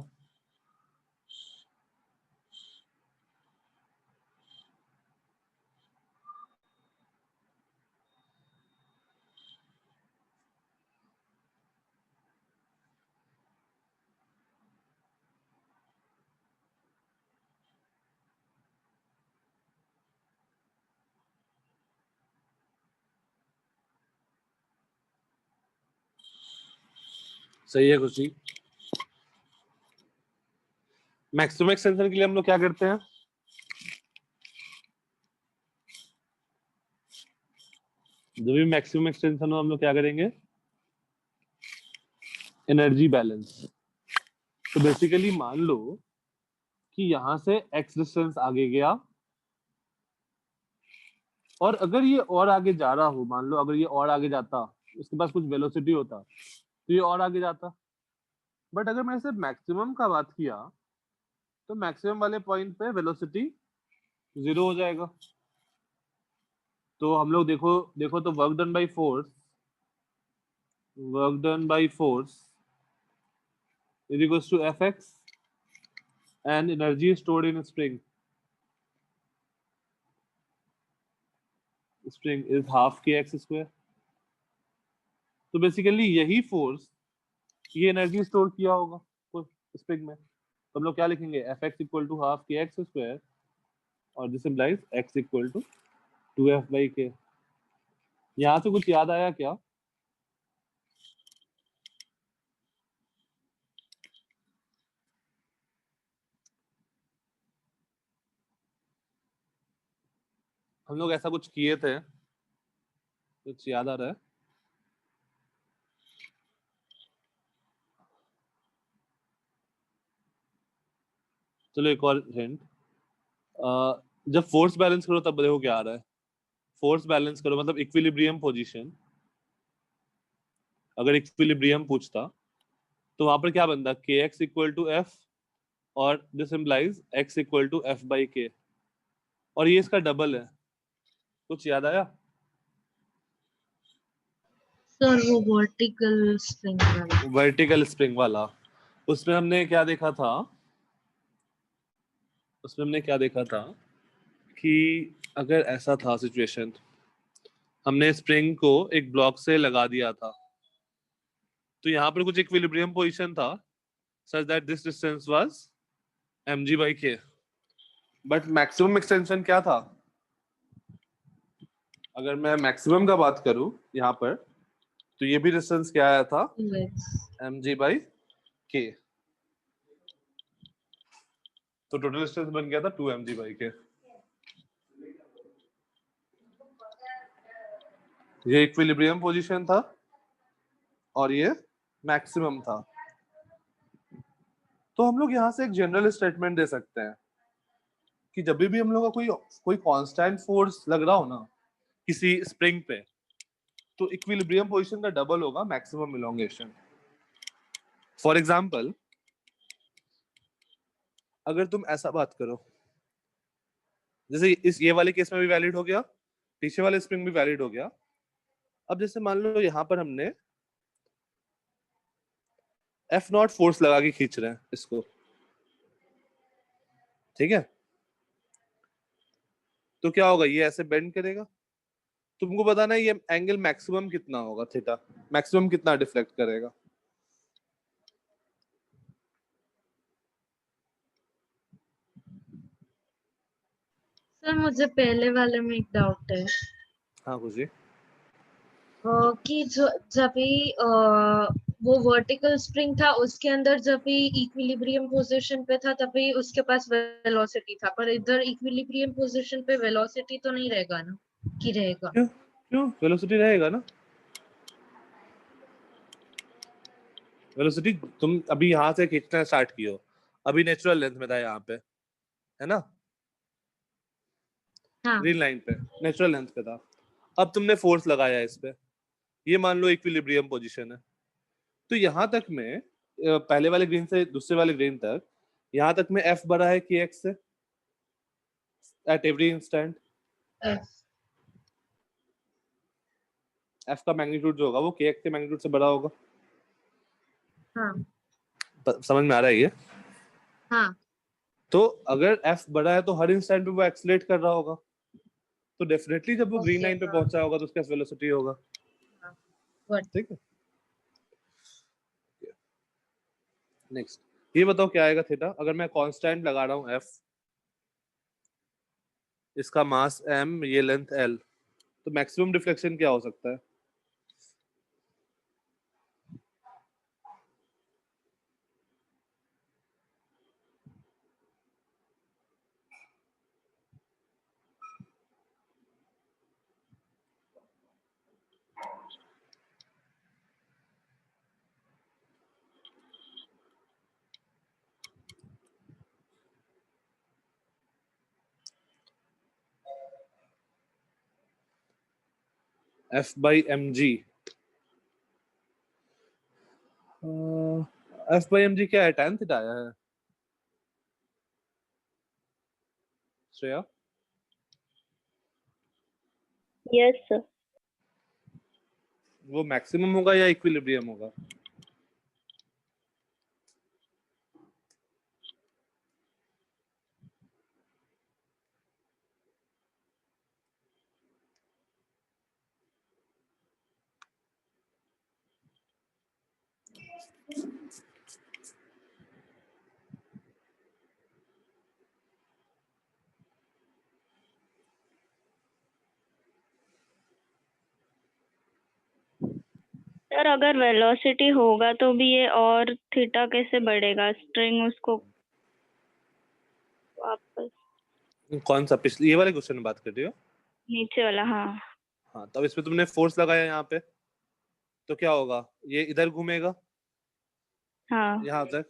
सही है खुशी। मैक्सिमम एक्सटेंशन के लिए हम लोग क्या करते हैं? जब भी मैक्सिमम एक्सटेंशन हो हम लोग क्या करेंगे? Energy balance. तो बेसिकली मान लो कि यहां से एक्स डिस्टेंस आगे गया, और अगर ये और आगे जा रहा हो, मान लो अगर ये और आगे जाता, उसके पास कुछ वेलोसिटी होता, तो ये और आगे जाता। बट अगर मैंने सिर्फ मैक्सिमम का बात किया, तो मैक्सिमम वाले पॉइंट पे वेलोसिटी 0 हो जाएगा। तो हम लोग देखो देखो तो work done by force, work done by force is equals to F X and energy stored in spring, spring is half K X square. तो बेसिकली यही फोर्स ये एनर्जी स्टोर किया होगा स्प्रिंग में। तो हम लोग क्या लिखेंगे? F X equal to half K X square, और this implies X equal to 2f by K. यहाँ से कुछ याद आया क्या? हम लोग ऐसा कुछ किए थे, कुछ याद आ रहा है? चलो एक और हिंट, जब फोर्स बैलेंस करो तब देखो क्या आ रहा है। फोर्स बैलेंस करो मतलब इक्विलिब्रियम पोजीशन, अगर इक्विलिब्रियम पूछता तो वहां पर क्या बनता, K X equal to F, और this implies X equal to F by K, और ये इसका डबल है। कुछ याद आया? सर वो वर्टिकल स्प्रिंग वाला। वर्टिकल स्प्रिंग वाला, उसमें हमने क्या देखा था, कि अगर ऐसा था सिचुएशन, हमने स्प्रिंग को एक ब्लॉक से लगा दिया था, तो यहाँ पर कुछ इक्विलिब्रियम पोजीशन था such that this distance was mg by k, but maximum extension क्या था? अगर मैं मैक्सिमम का बात करूं यहाँ पर, तो ये भी डिस्टेंस क्या आया था, 2x। mg by k, तो टोटल डिस्टेंस बन गया था 2mg by k। ये इक्विलिब्रियम पोजीशन था और ये मैक्सिमम था। तो हम लोग यहाँ से एक जनरल स्टेटमेंट दे सकते हैं कि जब भी हम लोग का कोई कांस्टेंट फोर्स लग रहा हो ना किसी स्प्रिंग पे, तो इक्विलिब्रियम पोजीशन का डबल होगा मैक्सिमम इलोंगेशन। फॉर एग्जांपल, अगर तुम ऐसा बात करो, जैसे इस ये वाले केस में भी वैलिड हो गया, पीछे वाले स्प्रिंग भी वैलिड हो गया। अब जैसे मान लो यहाँ पर हमने एफ नॉट फोर्स लगा के खींच रहे हैं इसको, ठीक है, तो क्या होगा, ये ऐसे बेंड करेगा। तुमको बताना है ये एंगल मैक्सिमम कितना होगा, थीटा मैक्सिमम कितना डिफ्लेक्ट करेगा। सर मुझे पहले वाले में एक डाउट है हाँ खुशी, कि जब भी वो वर्टिकल स्प्रिंग था उसके अंदर जब भी इक्विलिब्रियम पोजीशन पे था तभी उसके पास वेलोसिटी था, पर इधर इक्विलिब्रियम पोजीशन पे वेलोसिटी तो नहीं रहेगा ना, कि रहेगा? क्यों क्यों वेलोसिटी रहेगा ना। वेलोसिटी तुम अभी यहाँ से खींचना स्टार्ट कियो, अभी नेचुरल लेंथ में था यहाँ पे, है ना, हाँ। ग्रीन लाइन पे नेचुरल लेंथ पे था। अब तुमने फोर्स लगाया इस पे, ये मान लो इक्विलिब्रियम पोजीशन है, तो यहाँ तक में पहले वाले ग्रीन से दूसरे वाले ग्रीन तक, यहाँ तक में एफ बड़ा है के एक्स से at every instant. F। F का मैग्नीट्यूड जो होगा वो के एक्स के मैग्नीट्यूड से बड़ा होगा। हाँ। समझ में आ रहा है ये? हाँ। तो अगर एफ बड़ा है तो हर इंस्टेंट पे वो एक्सेलरेट कर रहा होगा, तो डेफिनेटली जब वो ग्रीन Okay, लाइन पे हाँ। पहुंचा होगा तो उसका वेलोसिटी होगा। What? ठीक है, नेक्स्ट ये बताओ क्या आएगा थीटा, अगर मैं कांस्टेंट लगा रहा हूँ एफ, इसका मास m, ये लेंथ l, तो मैक्सिमम डिफ्लेक्शन क्या हो सकता है? F by mg, F by mg क्या है, tan थीटा आया है श्रेया? Yes sir. वो मैक्सिमम होगा या इक्विलिब्रियम होगा? सर अगर वेलोसिटी होगा तो भी ये और थीटा कैसे बढ़ेगा, स्ट्रिंग उसको वापस। कौन सा, पिछले ये वाले क्वेश्चन में बात कर रही हो? नीचे वाला, हाँ। हाँ, तो अब इसमें तुमने फोर्स लगाया यहाँ पे, तो क्या होगा, ये इधर घूमेगा हाँ। यहाँ तक,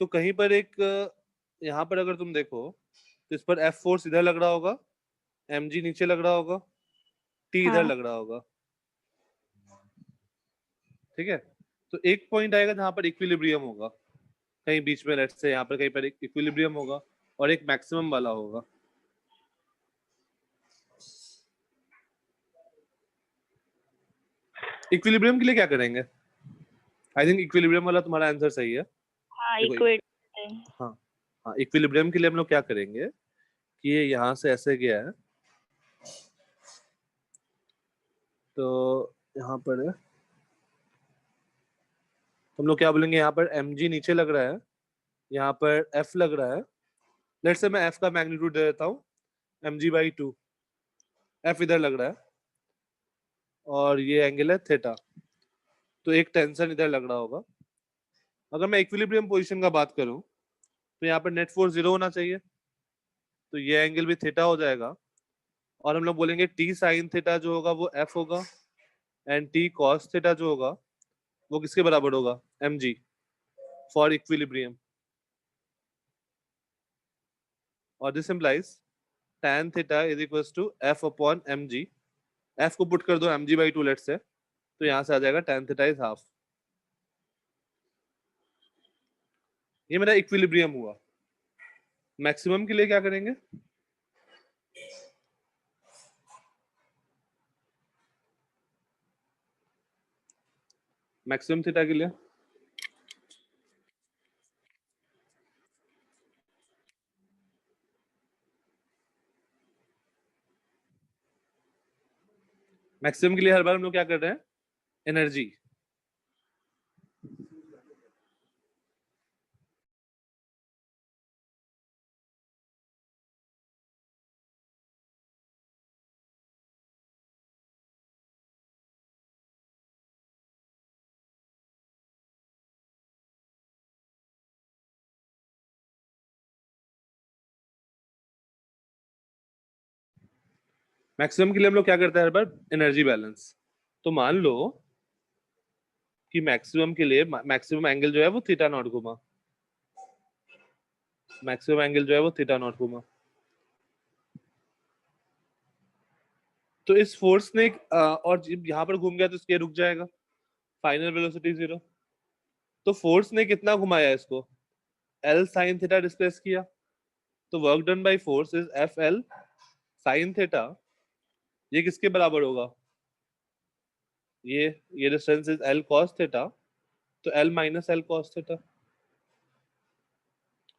तो कहीं पर एक यहाँ पर अगर तुम देखो तो इस पर एफ फोर्स इधर लग रहा होगा, एम जी नीचे लग रहा होगा, टी इधर हाँ। लग रहा होगा, ठीक है। तो एक पॉइंट आएगा जहां पर इक्विलिब्रियम होगा, कहीं बीच में, लेट्स से यहाँ पर कहीं पर एक इक्विलिब्रियम होगा और एक मैक्सिमम वाला होगा। इक्विलिब्रियम के लिए क्या करेंगे? आई थिंक इक्विलिब्रियम वाला तुम्हारा आंसर सही है। हाँ, देखो, इक्वेट। हाँ हाँ, इक्विलिब्रियम के लिए हम लोग क्या करेंगे कि ये यहाँ से ऐसे गया है, तो यहाँ पर है, हम लोग क्या बोलेंगे, यहाँ पर एम जी नीचे लग रहा है, यहाँ पर एफ लग रहा है। लेट्स से मैं एफ का मैग्नीट्यूड दे देता हूँ mg/2, एफ इधर लग रहा है और ये एंगल है थीटा, तो एक टेंशन इधर लग रहा होगा। अगर मैं इक्विलिब्रियम पोजीशन का बात करूं तो यहाँ पर नेट फोर्स 0 होना चाहिए, तो ये एंगल भी थीटा हो जाएगा, और हम लोग बोलेंगे टी साइन थीटा जो होगा वो एफ होगा, एंड टी कॉस थीटा जो होगा वो किसके बराबर होगा, mg, फॉर इक्विलिब्रियम। और this implies tan theta is equals to F upon mg, F को पुट कर दो mg/2 लेट से, तो यहाँ से आ जाएगा tan थीटा इज हाफ। ये मेरा इक्विलिब्रियम हुआ। मैक्सिमम के लिए क्या करेंगे? मैक्सिमम थीटा के लिए हर बार हम लोग क्या कर रहे हैं, एनर्जी। मैक्सिमम के लिए हम लोग क्या करते हैं हर बार, एनर्जी बैलेंस। तो मान लो कि मैक्सिमम के लिए मैक्सिमम एंगल जो है वो थीटा नॉट घुमा, मैक्सिमम एंगल जो है वो थीटा नॉट घुमा, तो इस फोर्स ने और जब यहाँ पर घूम गया तो इसके रुक जाएगा, फाइनल वेलोसिटी 0। तो फोर्स ने कितना घुमाया इसको, एल साइन थीटा डिस्प्लेस किया, तो work done by force is f L sine theta. ये किसके बराबर होगा, ये distance is l cos theta, तो l minus l cos theta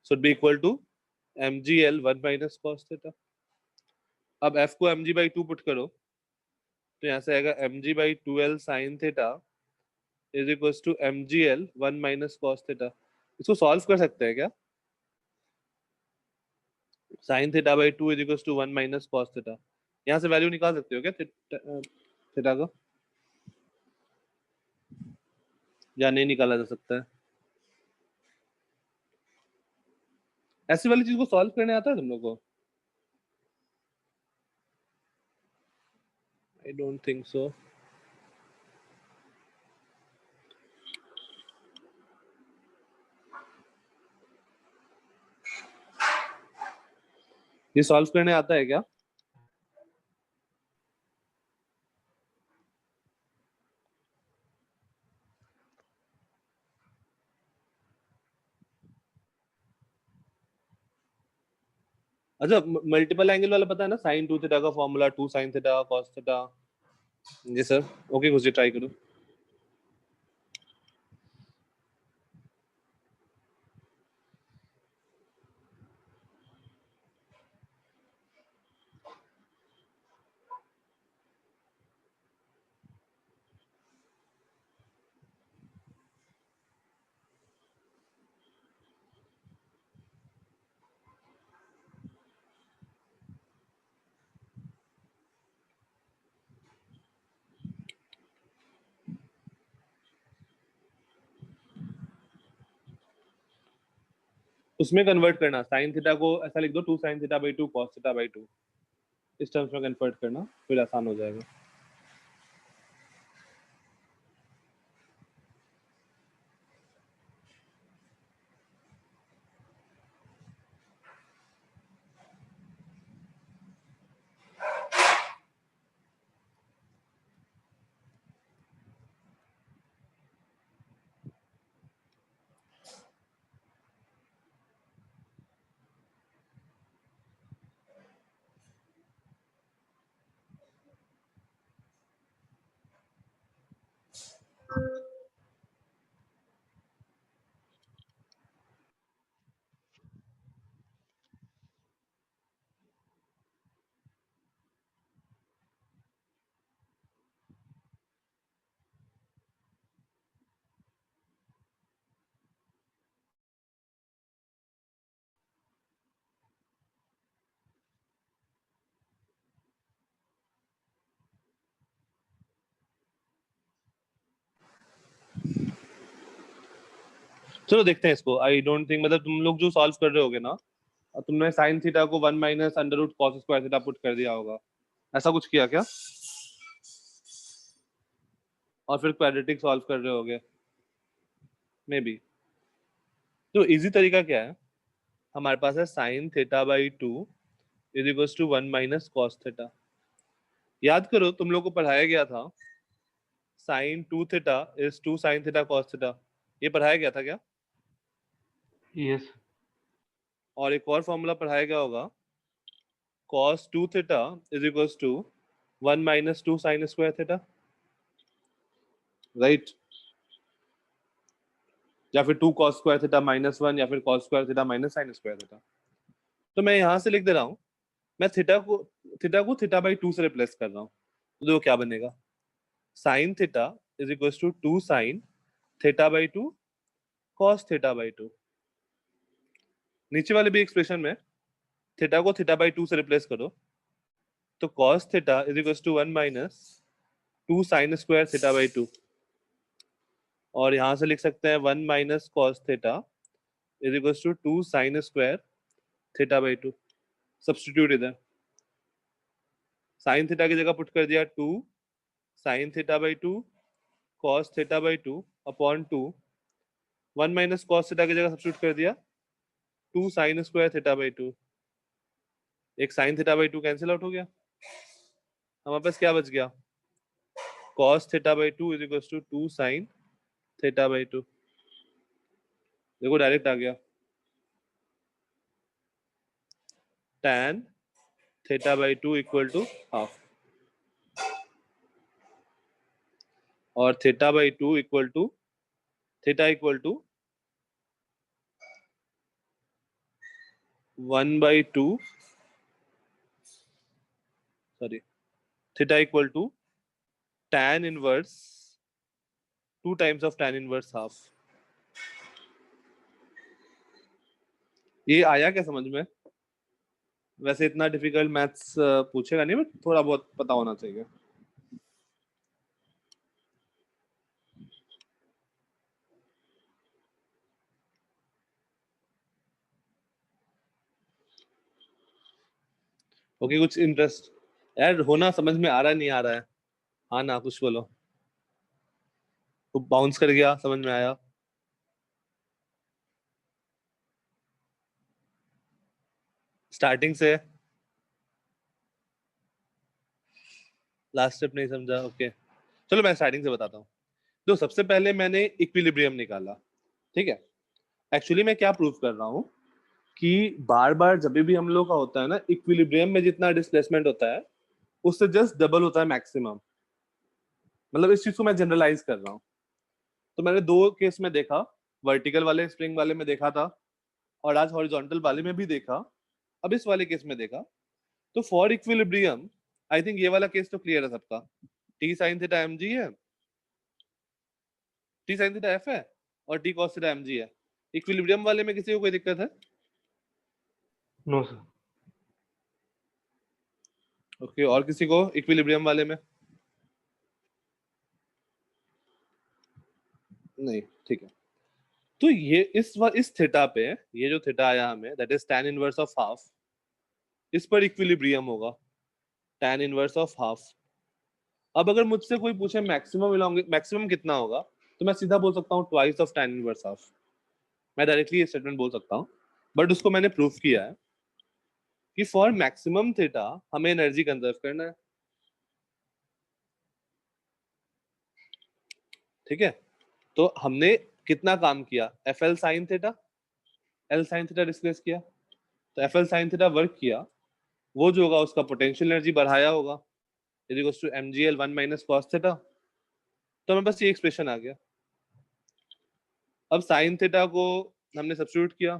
should be equal to mgl 1 minus cos theta. अब f को mg/2 पुट करो, तो यहाँ से आएगा mg/2l sine theta is equal to mgl 1 minus cos theta. इसको solve कर सकते हैं क्या, sine theta by 2 is equal to 1 minus cos theta, यहाँ से वैल्यू निकाल सकते हो क्या थीटा का, या नहीं निकाला जा सकता है? ऐसी वाली चीज को सॉल्व करने आता है तुम लोग को? I don't think so. ये सॉल्व करने आता है क्या? अच्छा, मल्टीपल एंगल वाला पता है ना, साइन 2 थीटा का formula 2 sine theta cos theta. जी सर, ओके, कुछ ट्राई करो। उसमें कन्वर्ट करना, साइन थीटा को ऐसा लिख दो 2 sine theta by 2 cos theta by 2, इस टर्म्स में कन्वर्ट करना, फिर आसान हो जाएगा। चलो देखते हैं इसको। आई डोंट थिंक, मतलब तुम लोग जो सॉल्व कर रहे होगे ना, तुमने साइन थीटा को 1 minus under root cos square theta put कर दिया होगा, ऐसा कुछ किया क्या? और फिर क्वाड्रेटिक सॉल्व कर रहे होगे मे बी। तो इजी तरीका क्या है, हमारे पास है sine theta by 2 is equals to 1 minus cos theta. याद करो तुम लोग को पढ़ाया गया था sine 2 theta is 2 sine theta cos theta, ये पढ़ाया गया था क्या? Yes. और एक और फॉर्मूला पढ़ाया गया होगा, cos 2 theta is equals to 1 minus 2 sine square theta, right? या फिर 2 cos स्क्वायर थीटा माइनस 1, या फिर cos square theta minus sine square theta. तो मैं यहाँ से लिख दे रहा हूँ, मैं थीटा को थीटा बाई 2 से रिप्लेस कर रहा हूँ, तो देखो क्या बनेगा, sine theta is equals to 2 sine theta by 2 cos theta by 2। नीचे वाले भी एक्सप्रेशन में थीटा को थीटा बाई 2 से रिप्लेस करो, तो cos theta is equals to 1 minus 2 sine square theta by 2, और यहाँ से लिख सकते हैं 1 minus cos theta is equals to 2 sine square theta by 2। Substitute इधर, साइन थीटा की जगह पुट कर दिया 2 sine theta by 2 cos theta by 2 upon 2, 1 minus cos theta की जगह सब्स्टिट्यूट कर दिया 2 साइन स्क्वायर थीटा बाई 2। एक sine theta by 2 cancel out हो गया, हमारे पास क्या बच गया, cos theta by 2 is equals to 2 sine theta by 2। देखो डायरेक्ट आ गया, tan theta by 2 equal to half, और theta by 2 equal to theta equal to 1 by 2, sorry, theta equal to tan inverse 2 times of tan inverse half. ये आया क्या समझ में? वैसे इतना डिफिकल्ट मैथ्स पूछेगा नहीं, बट थोड़ा बहुत पता होना चाहिए। ओके, कुछ इंटरेस्ट यार होना, समझ में आ रहा नहीं आ रहा है? हाँ ना, कुछ बोलो। तो बाउंस कर गया, समझ में आया? स्टार्टिंग से लास्ट स्टेप नहीं समझा? ओके चलो मैं स्टार्टिंग से बताता हूँ। तो सबसे पहले मैंने इक्विलिब्रियम निकाला, ठीक है। एक्चुअली मैं क्या प्रूव कर रहा हूँ कि बार बार जब भी हम लोग का होता है ना, इक्विलिब्रियम में जितना डिस्प्लेसमेंट होता है उससे जस्ट डबल होता है मैक्सिमम। मतलब इस चीज को मैं जनरलाइज कर रहा हूँ। तो मैंने दो केस में देखा, वर्टिकल वाले स्प्रिंग वाले में देखा था, और आज हॉरिजॉन्टल वाले में भी देखा, अब इस वाले केस में देखा। तो फॉर इक्विलिब्रियम आई थिंक ये वाला केस तो क्लियर है सबका, T sine theta M G है, टी साइन थीटा एफ है, और T cos theta M G है। इक्विलिब्रियम वाले में किसी को कोई दिक्कत है? No, sir. ओके और किसी को इक्विलिब्रियम वाले में? नहीं, ठीक है। तो ये इस थीटा पे, ये जो थीटा आया हमें that is tan inverse of half, इस पर इक्विलिब्रियम होगा। tan inverse of half. अब अगर मुझसे कोई पूछे मैक्सिमम कितना होगा, तो मैं सीधा बोल सकता हूँ twice of tan inverse half. मैं डायरेक्टली ये स्टेटमेंट बोल सकता हूँ, बट उसको मैंने प्रूफ किया है कि फॉर मैक्सिमम थीटा हमें एनर्जी कंजर्व करना है। ठीक है, तो हमने कितना काम किया, F L sine theta, L sine theta displace किया, तो F L sine theta work किया, वो जो होगा उसका पोटेंशियल एनर्जी बढ़ाया होगा, is equals to mgl 1 minus cos theta. तो हमें बस ये एक्सप्रेशन आ गया। अब साइन थीटा को हमने सब्स्टिट्यूट किया,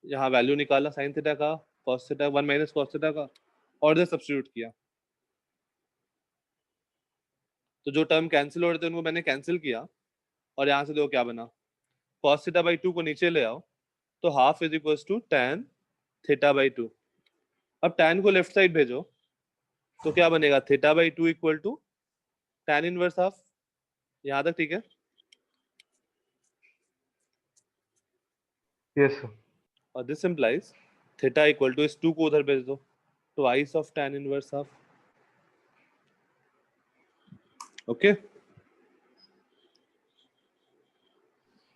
यहाँ वैल्यू निकाला साइन थीटा का, cos theta 1 minus cos theta का, और इधर सब्स्टिट्यूट किया, तो जो टर्म कैंसिल हो रहे थे उनको मैंने कैंसिल किया, और यहाँ से देखो क्या बना, cos थीटा बाई 2 को नीचे ले आओ, तो half is equals to tan theta by 2। अब tan को लेफ्ट साइड भेजो, तो क्या बनेगा, theta by 2 equal to tan inverse half. यहाँ तक ठीक है? Yes, sir. और this implies theta equal to इस 2 को उधर भेज दो, twice of tan inverse half. Okay,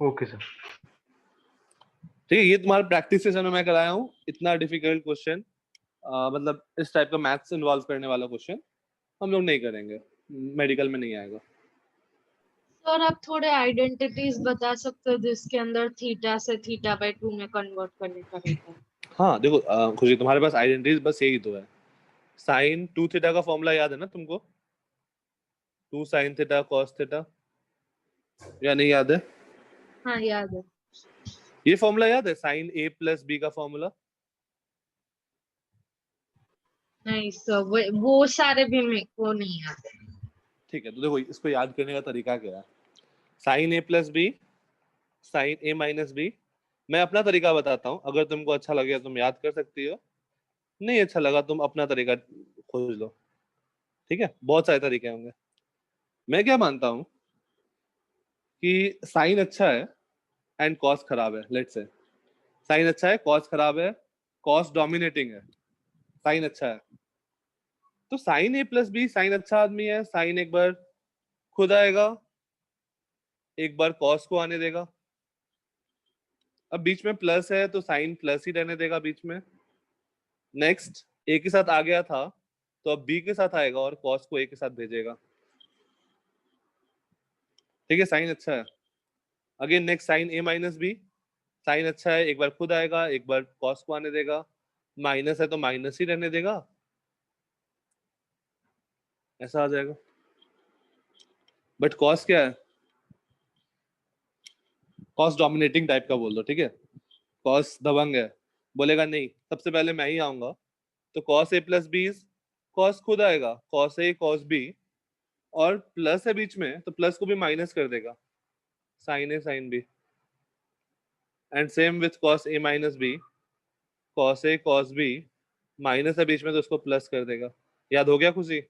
Okay, sir. ठीक है, ये तुम्हारा प्रैक्टिस सेशन में मैं कराया हूँ। इतना डिफिकल्ट क्वेश्चन, मतलब इस टाइप का मैथ्स इन्वॉल्व करने वाला क्वेश्चन हम लोग नहीं करेंगे, मेडिकल में नहीं आएगा। सर आप थोड़े आइडेंटिटीज बता सकते हो जिसके अंदर थीटा से थीटा बाई 2 में कन्वर्ट करने का रहता है? हाँ देखो खुशी, तुम्हारे पास आइडेंटिटीज बस यही तो है। साइन 2 थीटा का फॉर्मूला याद है ना तुमको, 2 साइन थीटा कॉस थीटा, या नहीं याद है? हाँ याद है। ये फॉर्मूला याद है, साइन ए प्लस बी का फॉर्मूला? नहीं सर, वो सारे भी मेरे को नहीं याद है। ठीक है, तो देखो इसको याद करने का तरीका क्या है, साइन ए प्लस बी साइन ए माइनस बी। मैं अपना तरीका बताता हूँ, अगर तुमको अच्छा लगे तुम याद कर सकती हो, नहीं अच्छा लगा तुम अपना तरीका खोज लो। ठीक है, बहुत सारे तरीके होंगे। मैं क्या मानता हूँ कि साइन अच्छा है एंड कॉस खराब है। लेट्स से साइन अच्छा है, कॉस खराब है, कॉस डोमिनेटिंग है, साइन अच्छा है, तो साइन ए प्लस बी, साइन अच्छा आदमी है, साइन एक बार खुद आएगा, एक बार कॉस को आने देगा। अब बीच में प्लस है तो साइन प्लस ही रहने देगा बीच में। नेक्स्ट ए के साथ आ गया था, तो अब बी के साथ आएगा और कॉस को ए के साथ भेजेगा। ठीक है, साइन अच्छा है। अगेन नेक्स्ट साइन ए माइनस बी, साइन अच्छा है, एक बार खुद आएगा, एक बार कॉस को आने देगा, माइनस है तो माइनस ही रहने देगा, ऐसा आ जाएगा। बट कॉस क्या है, कॉस डोमिनेटिंग टाइप का बोल दो। ठीक है, कॉस दबंग है, बोलेगा नहीं सबसे पहले मैं ही आऊंगा, तो cos A plus B, cos खुद आएगा, कॉस ए कॉस बी, और प्लस है बीच में तो प्लस को भी माइनस कर देगा, sine A sine B. And same with cos A minus B, cos A cos B, minus है बीच में तो उसको प्लस कर देगा। याद हो गया खुशी?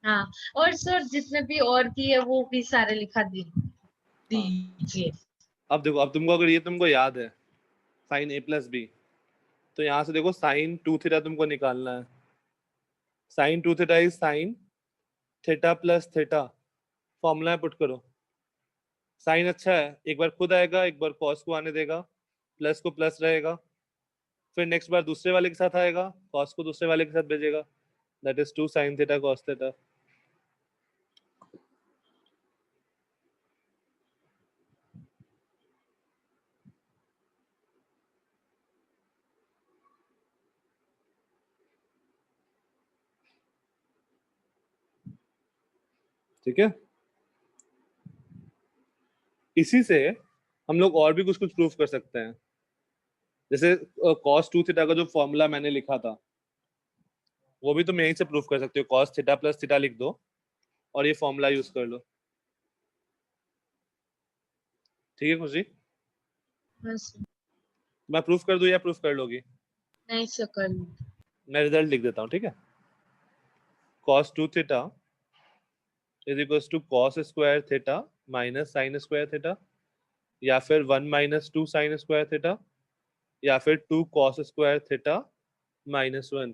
हाँ, और सर जितने भी और की है वो भी सारे लिखा दीजिए। अब देखो, अब तुमको अगर ये तुमको याद है साइन ए प्लस बी, तो यहाँ से देखो साइन 2 थीटा तुमको निकालना है। Sine 2 theta is sine theta plus theta, formula put करो। साइन अच्छा है, एक बार खुद आएगा, एक बार कॉस को आने देगा, प्लस को प्लस रहेगा, फिर नेक्स्ट बार दूसरे वाले के साथ आएगा, कॉस को दूसरे वाले के साथ भेजेगा, that is 2 sine theta cos theta. ठीक है, इसी से हम लोग और भी कुछ कुछ प्रूफ कर सकते हैं। जैसे cos 2 थीटा का जो फॉर्मूला मैंने लिखा था, वो भी तुम यहीं से प्रूफ कर सकते हो। cos थीटा प्लस थीटा लिख दो और ये फॉर्मूला यूज कर लो। ठीक है खुशी, बस मैं प्रूफ कर दूं या प्रूफ कर लोगी? नहीं सर, कर लो। मैं रिजल्ट लिख देता हूँ। ठीक है, cos 2 theta is equals to cos square theta minus sine square theta, या फिर 1 माइनस 2 साइन स्क्वायर थीटा, या फिर 2 cos square theta -1।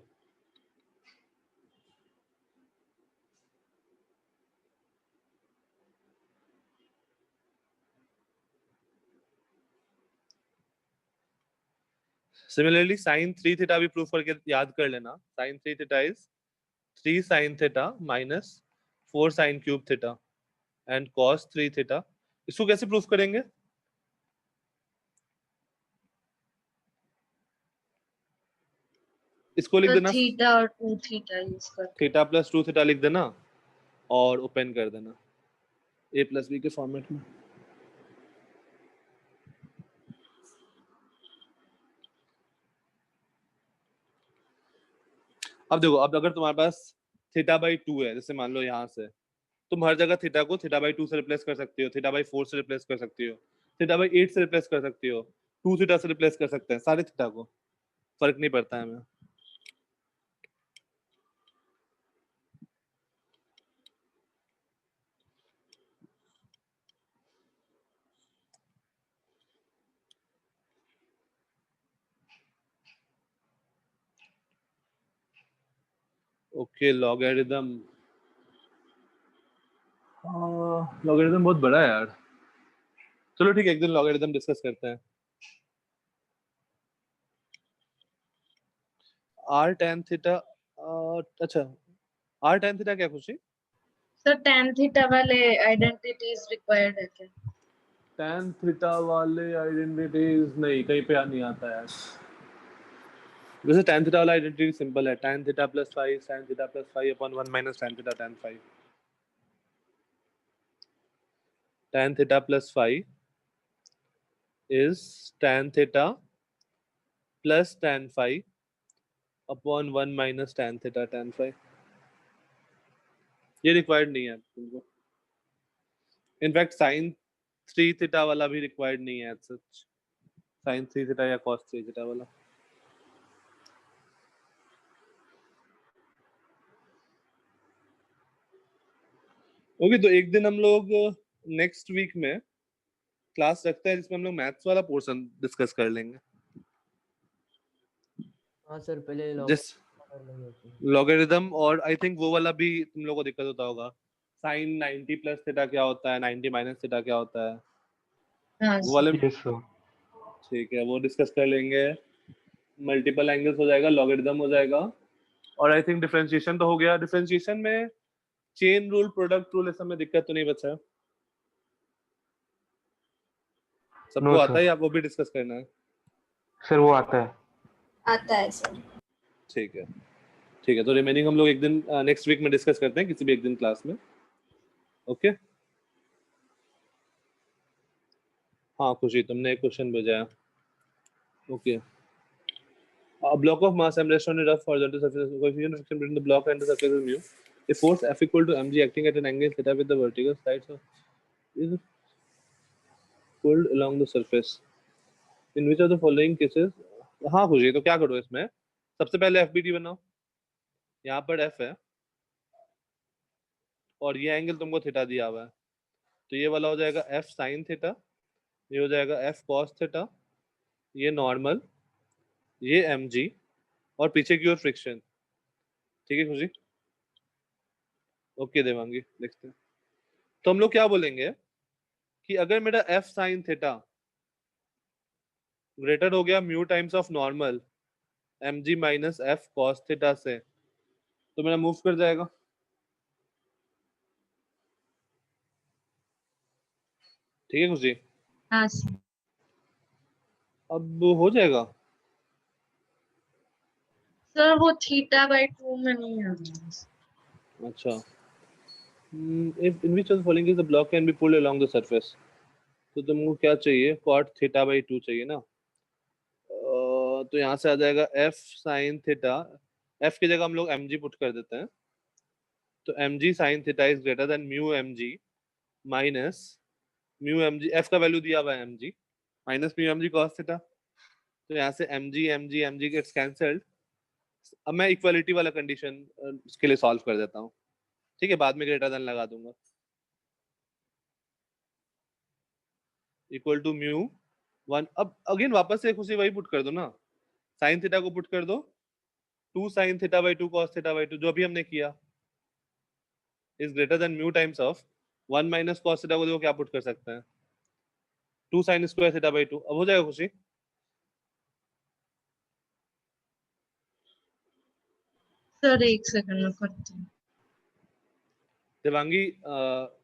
Similarly sin 3 theta भी प्रूफ करके याद कर लेना। sin 3 theta is 3 sin theta minus 4 sin cube theta and cos 3 theta. इसको कैसे प्रूफ करेंगे? इसको लिख तो देना थीटा और 2 थीटा यूज करके। थीटा प्लस 2 थीटा लिख देना और ओपन कर देना a प्लस बी के फॉर्मेट में। अब देखो, अब अगर तुम्हारे पास थीटा बाई 2 है, जैसे मान लो यहाँ से, तुम हर जगह थीटा को थीटा बाई 2 से रिप्लेस कर सकती हो, थीटा बाई 4 से रिप्लेस कर सकती हो, थीटा बाई 8 से रिप्लेस कर सकती हो, 2 थीटा से रिप्लेस कर सकते हैं, सारे थीटा को, फर्क नहीं पड़ता है हमें। ओके, लॉगरिदम लॉगरिदम बहुत बड़ा है यार। चलो ठीक है, एक दिन लॉगरिदम डिस्कस करते हैं। r tan थीटा, अच्छा r tan थीटा क्या खुशी? सर tan थीटा वाले आइडेंटिटीज रिक्वायर्ड है क्या? tan थीटा वाले आइडेंटिटीज नहीं, कहीं पे नहीं आता है यार। वैसे tan थीटा वाला आइडेंटिटी सिंपल है, tan theta plus 5 sin theta plus 5 upon 1 minus tan theta tan 5। tan theta plus 5 is tan theta plus tan 5 upon 1 minus tan theta tan 5। ये रिक्वायर्ड नहीं है तुमको। इनफैक्ट sin 3 थीटा वाला भी required नहीं है as such, sin 3 theta या cos 3 theta वाला। ओके, तो एक दिन हम लोग नेक्स्ट वीक में क्लास रखते हैं जिसमें हम लोग मैथ्स वाला पोर्शन डिस्कस कर लेंगे। हाँ सर, पहले जिस लॉगरिदम, और आई थिंक वो वाला भी तुम लोगों को दिक्कत होता होगा, sin 90 प्लस थीटा क्या होता है, 90 माइनस थीटा क्या होता है, हाँ वो सर। वाले। Yes sir. ठीक है, वो डिस्कस कर लेंगे। मल्टीपल एंगल्स हो जाएगा, लॉगरिदम हो जाएगा, और आई थिंक डिफरेंशिएशन तो हो गया। डिफरेंशिएशन में चेन रूल, प्रोडक्ट रूल, ऐसा में दिक्कत तो नहीं बचा है? सबको नो आता है सर। या वो भी डिस्कस करना है? सर वो आता है। आता है सर। ठीक है, ठीक है, तो रिमेनिंग हम लोग एक दिन नेक्स्ट वीक में डिस्कस करते हैं, किसी भी एक दिन क्लास में। ओके, हाँ खुशी, तुमने एक क्वेश्चन भेजा है। Okay, a block of mass m rest on a rough horizontal surface, the coefficient of friction between the block and the surface is mu. A force F equal to mg acting at an angle theta with the vertical sides of is pulled along the surface. In which of the following cases? हाँ खुशी, तो क्या करो इसमें? सबसे पहले FBT बनाओ। यहाँ पर F है और ये एंगल तुमको थीटा दिया हुआ है, तो ये वाला हो जाएगा F sin थीटा, ये हो जाएगा F cos थीटा, ये नॉर्मल, ये mg, और पीछे की ओर फ्रिक्शन। ठीक है खुशी? ओके देवांगी, देखते हैं। तो हम लोग क्या बोलेंगे कि अगर मेरा F sin थीटा ग्रेटर हो गया mu times of normal mg minus F cos theta से, तो मेरा मूव कर जाएगा। ठीक है खुशी? हाँ सर। अब हो जाएगा। सर वो थीटा बाई 2 में नहीं आ रहा। अच्छा, if in which of the following is the block can be pulled along the surface, तो तुमको क्या चाहिए? cot थीटा बाई 2 चाहिए ना। तो यहाँ से आ जाएगा F sin थीटा, F की जगह हम लोग mg पुट कर देते हैं, तो mg sin theta is greater than mu mg minus mu mg, F का वैल्यू दिया हुआ है mg, minus mu mg cos theta. तो यहाँ से mg mg mg gets cancelled. अब मैं इक्वालिटी वाला कंडीशन उसके लिए सॉल्व कर देता हूँ, ठीक है, बाद में ग्रेटर देन लगा दूंगा। इक्वल टू म्यू 1, अब अगेन वापस से उसी वही पुट कर दो ना, साइन थीटा को पुट कर दो 2 sin theta by 2 cos theta by 2 जो अभी हमने किया is greater than mu times of 1 minus cos theta को देखो क्या पुट कर सकते हैं 2 sin स्क्वायर थीटा बाई 2 अब हो जाएगा खुशी सर एक सेकंड में करती हूँ। देवांगी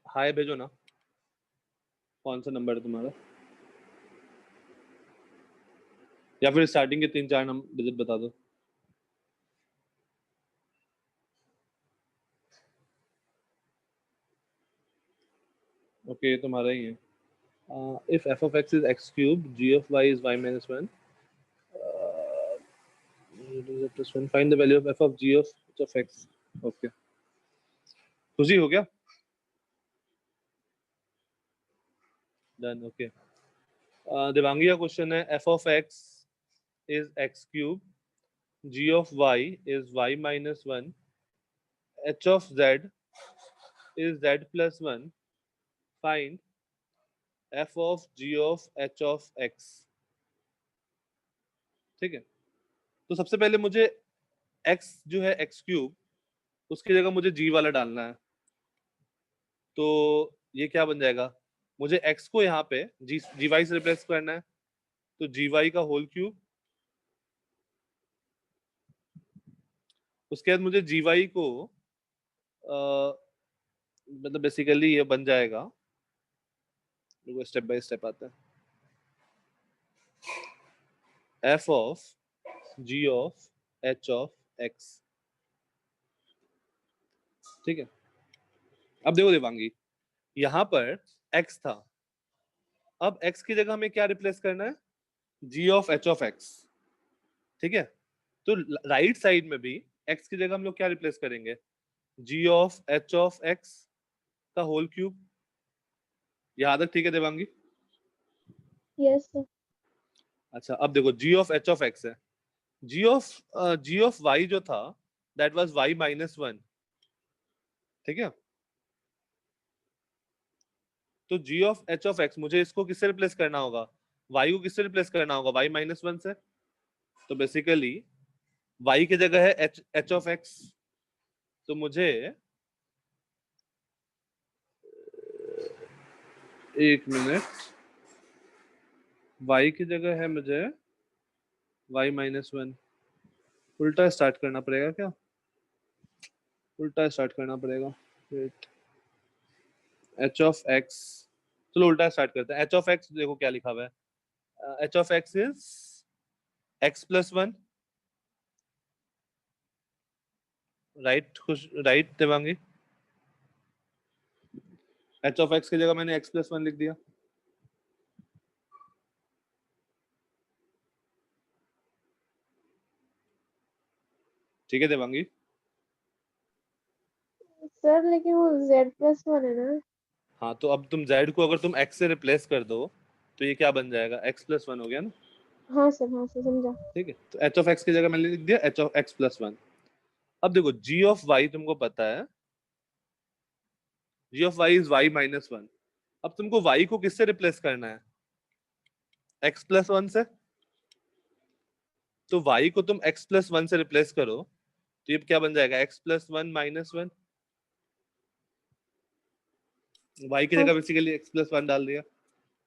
हाय भेजो ना कौन सा नंबर है तुम्हारा या फिर स्टार्टिंग के 3-4 नंबर डिजिट बता दो ओके तुम्हारा ही है if f of x is x cubed g of y is y minus 1 plus 1 find the value of f of g of x okay खुशी हो गया डन ओके देवांगी का क्वेश्चन है f of x is x cube g of y is y minus 1 h of z is z plus 1 find f of g of h of x ठीक है तो सबसे पहले मुझे x जो है x क्यूब उसकी जगह मुझे g वाला डालना है तो ये क्या बन जाएगा मुझे x को यहाँ पे gy से रिप्लेस करना है तो gy का होल क्यूब उसके बाद मुझे gy को मतलब बेसिकली ये बन जाएगा स्टेप बाय स्टेप आता है f of g of h of x ठीक है अब देखो देवांगी यहाँ पर x था अब x की जगह हमें क्या रिप्लेस करना है g of h of x ठीक है तो राइट साइड में भी x की जगह हम लोग क्या रिप्लेस करेंगे g of h of x का होल क्यूब यहाँ तक ठीक है देवांगी यस सर। अच्छा अब देखो g of h of x है g of y जो था दैट वाज y minus 1 ठीक है तो g of h of x मुझे इसको किससे रिप्लेस करना होगा y को किससे रिप्लेस करना होगा y minus 1 से तो बेसिकली y की जगह है h of x तो मुझे एक मिनट y की जगह है मुझे y minus 1 उल्टा स्टार्ट करना पड़ेगा क्या उल्टा स्टार्ट करना पड़ेगा h of x चलो उल्टा स्टार्ट करते हैं h of x देखो क्या लिखा हुआ है h of x is x plus 1 right Devangi h of x की जगह मैंने x plus 1 लिख दिया ठीक है देवांगी सर लेकिन वो z+1 है ना। हाँ तो अब तुम z को अगर तुम x से रिप्लेस कर दो तो ये क्या बन जाएगा x plus 1 हो गया ना हाँ सर समझा। ठीक है तो h of x की जगह मैंने लिख दिया h of x plus 1 अब देखो g of y तुमको पता है g of y is y minus 1 अब तुमको y को किससे रिप्लेस करना है x plus 1 से तो y को तुम x plus 1 से रिप्लेस करो तो ये क्या बन जाएगा x plus 1 minus 1 y की जगह बेसिकली x plus 1 डाल दिया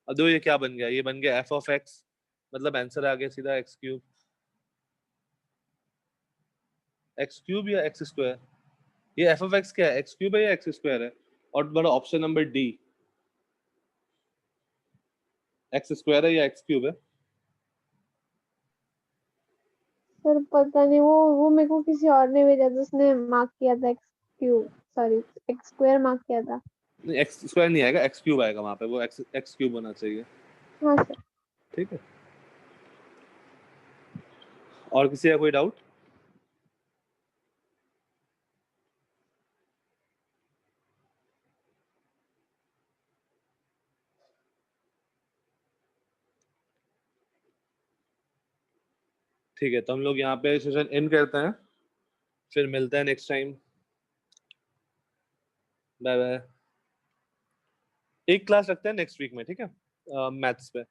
अब दो ये क्या बन गया ये बन गया f of x मतलब आंसर आ गया सीधा x क्यूब x क्यूब या x स्क्वायर ये f of x क्या है x क्यूब है या x स्क्वायर है और बड़ा option number D x square है या x क्यूब है सर पता नहीं वो मेरे को किसी और ने भेजा था उसने मार्क किया था x स्क्वायर मार्क किया था। नहीं x स्क्वायर नहीं आएगा x क्यूब आएगा वहां पे वो x क्यूब होना चाहिए हाँ सर। ठीक है और किसी का कोई डाउट ठीक है तो हम लोग यहाँ पे सेशन एंड करते हैं फिर मिलते हैं नेक्स्ट टाइम बाय बाय एक क्लास रखते हैं नेक्स्ट वीक में ठीक है मैथ्स पे